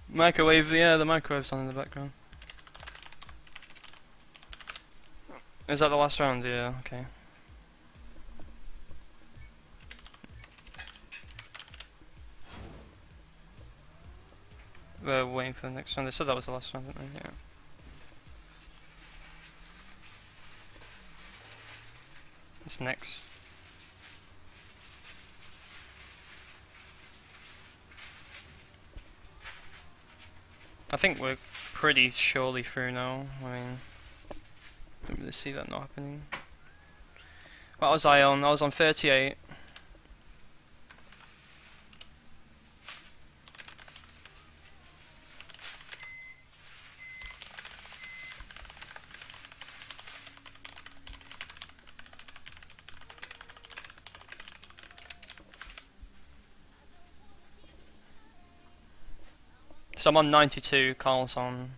Microwave, yeah, the microwave's on in the background. Is that the last round? Yeah, okay. We're waiting for the next round. They said that was the last round, didn't they? Yeah. It's next. I think we're pretty surely through now. I mean, I don't really see that not happening. What was I on? I was on 38. So I'm on 92, Carl's on...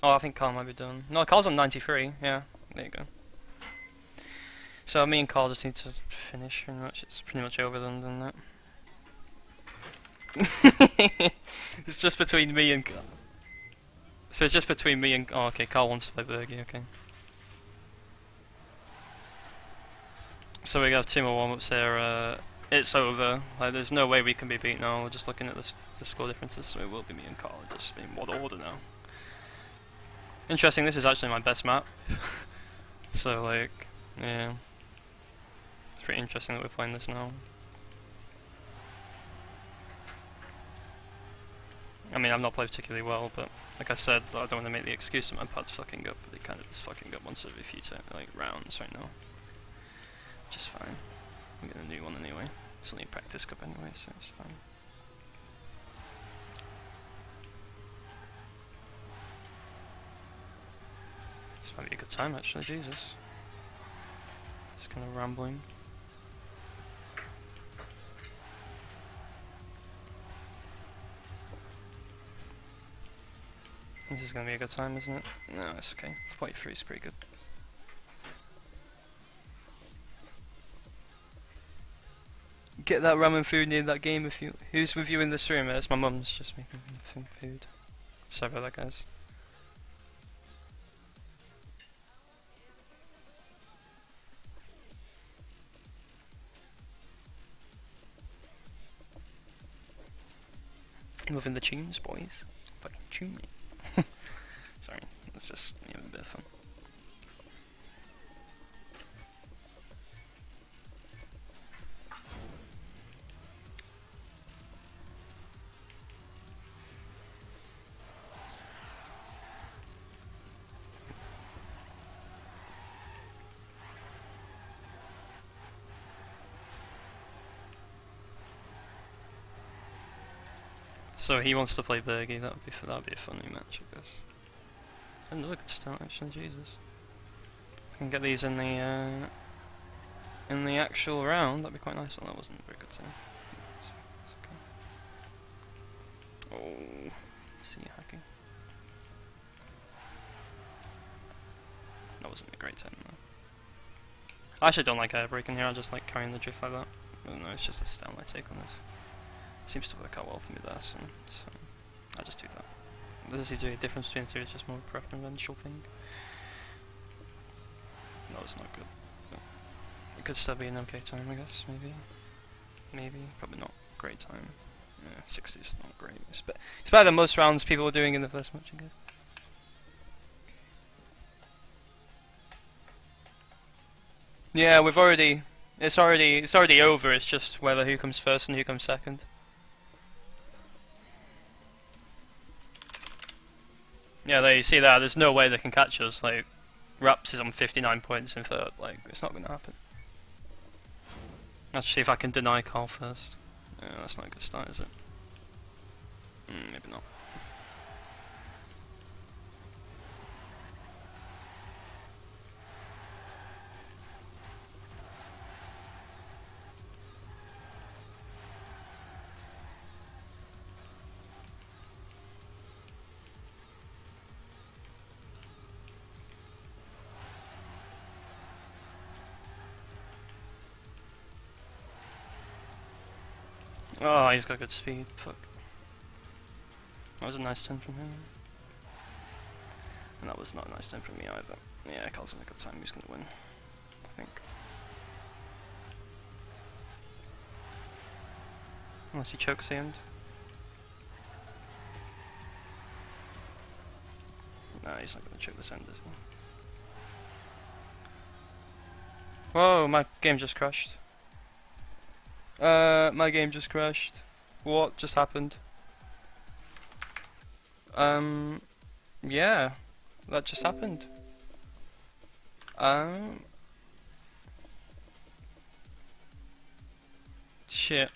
Oh, I think Carl might be done. No, Carl's on 93, yeah, there you go. So me and Carl just need to finish pretty much. It's pretty much over then, isn't it? It's just between me and... So it's just between me and... Oh, okay, Carl wants to play Bergie, okay. So we got 2 more warm-ups here. It's over. Like, there's no way we can be beat now. We're just looking at the score differences, so it will be me and Carl, just in what order now. Interesting, this is actually my best map. So, like, yeah. It's pretty interesting that we're playing this now. I mean, I've not played particularly well, but like I said, I don't want to make the excuse that my pad's fucking up, but it kind of is fucking up once every few rounds right now. Which is fine. I'm getting a new one anyway. It's only a practice cup anyway, so it's fine. This might be a good time actually, Jesus. Just kind of rambling. This is going to be a good time, isn't it? No, it's okay. 43 is pretty good. Get that ramen food near that game if you... Who's with you in the stream? It's my mum's just making some food. Sorry about that, guys. Loving the tunes, boys. Fucking tune me. Sorry, it's just a bit of fun. So he wants to play Bergie. That'd be a funny match, I guess. Another good start, actually. Jesus. If I can get these in the actual round, that'd be quite nice. Oh, that wasn't a very good time. It's okay. Oh, see you hacking. That wasn't a great time though. I actually don't like air breaking here. I just like carrying the drift like that. I don't know. It's just a Stanley take on this. Seems to work out well for me there, so I just do that. Does seem to be a difference between the two, it's just more a preferential thing. No, it's not good. But it could still be an okay time, I guess, maybe, probably not great time. Yeah, 60 is not great. It's better than most rounds people were doing in the first match, I guess. Yeah, it's already over, it's just whether who comes first and who comes second. Yeah, there you see that. There's no way they can catch us. Like, Raps is on 59 points in third. Like, it's not going to happen. Let's see if I can deny Carl first. Yeah, that's not a good start, is it? Maybe not. Oh, he's got good speed. Fuck. That was a nice turn from him. And that was not a nice turn from me either. Yeah, Carl's in a good time. He's going to win, I think. Unless he chokes the end. No, he's not going to choke this end, is he? Whoa, my game just crashed. My game just crashed. What just happened? Yeah, that just happened. Shit.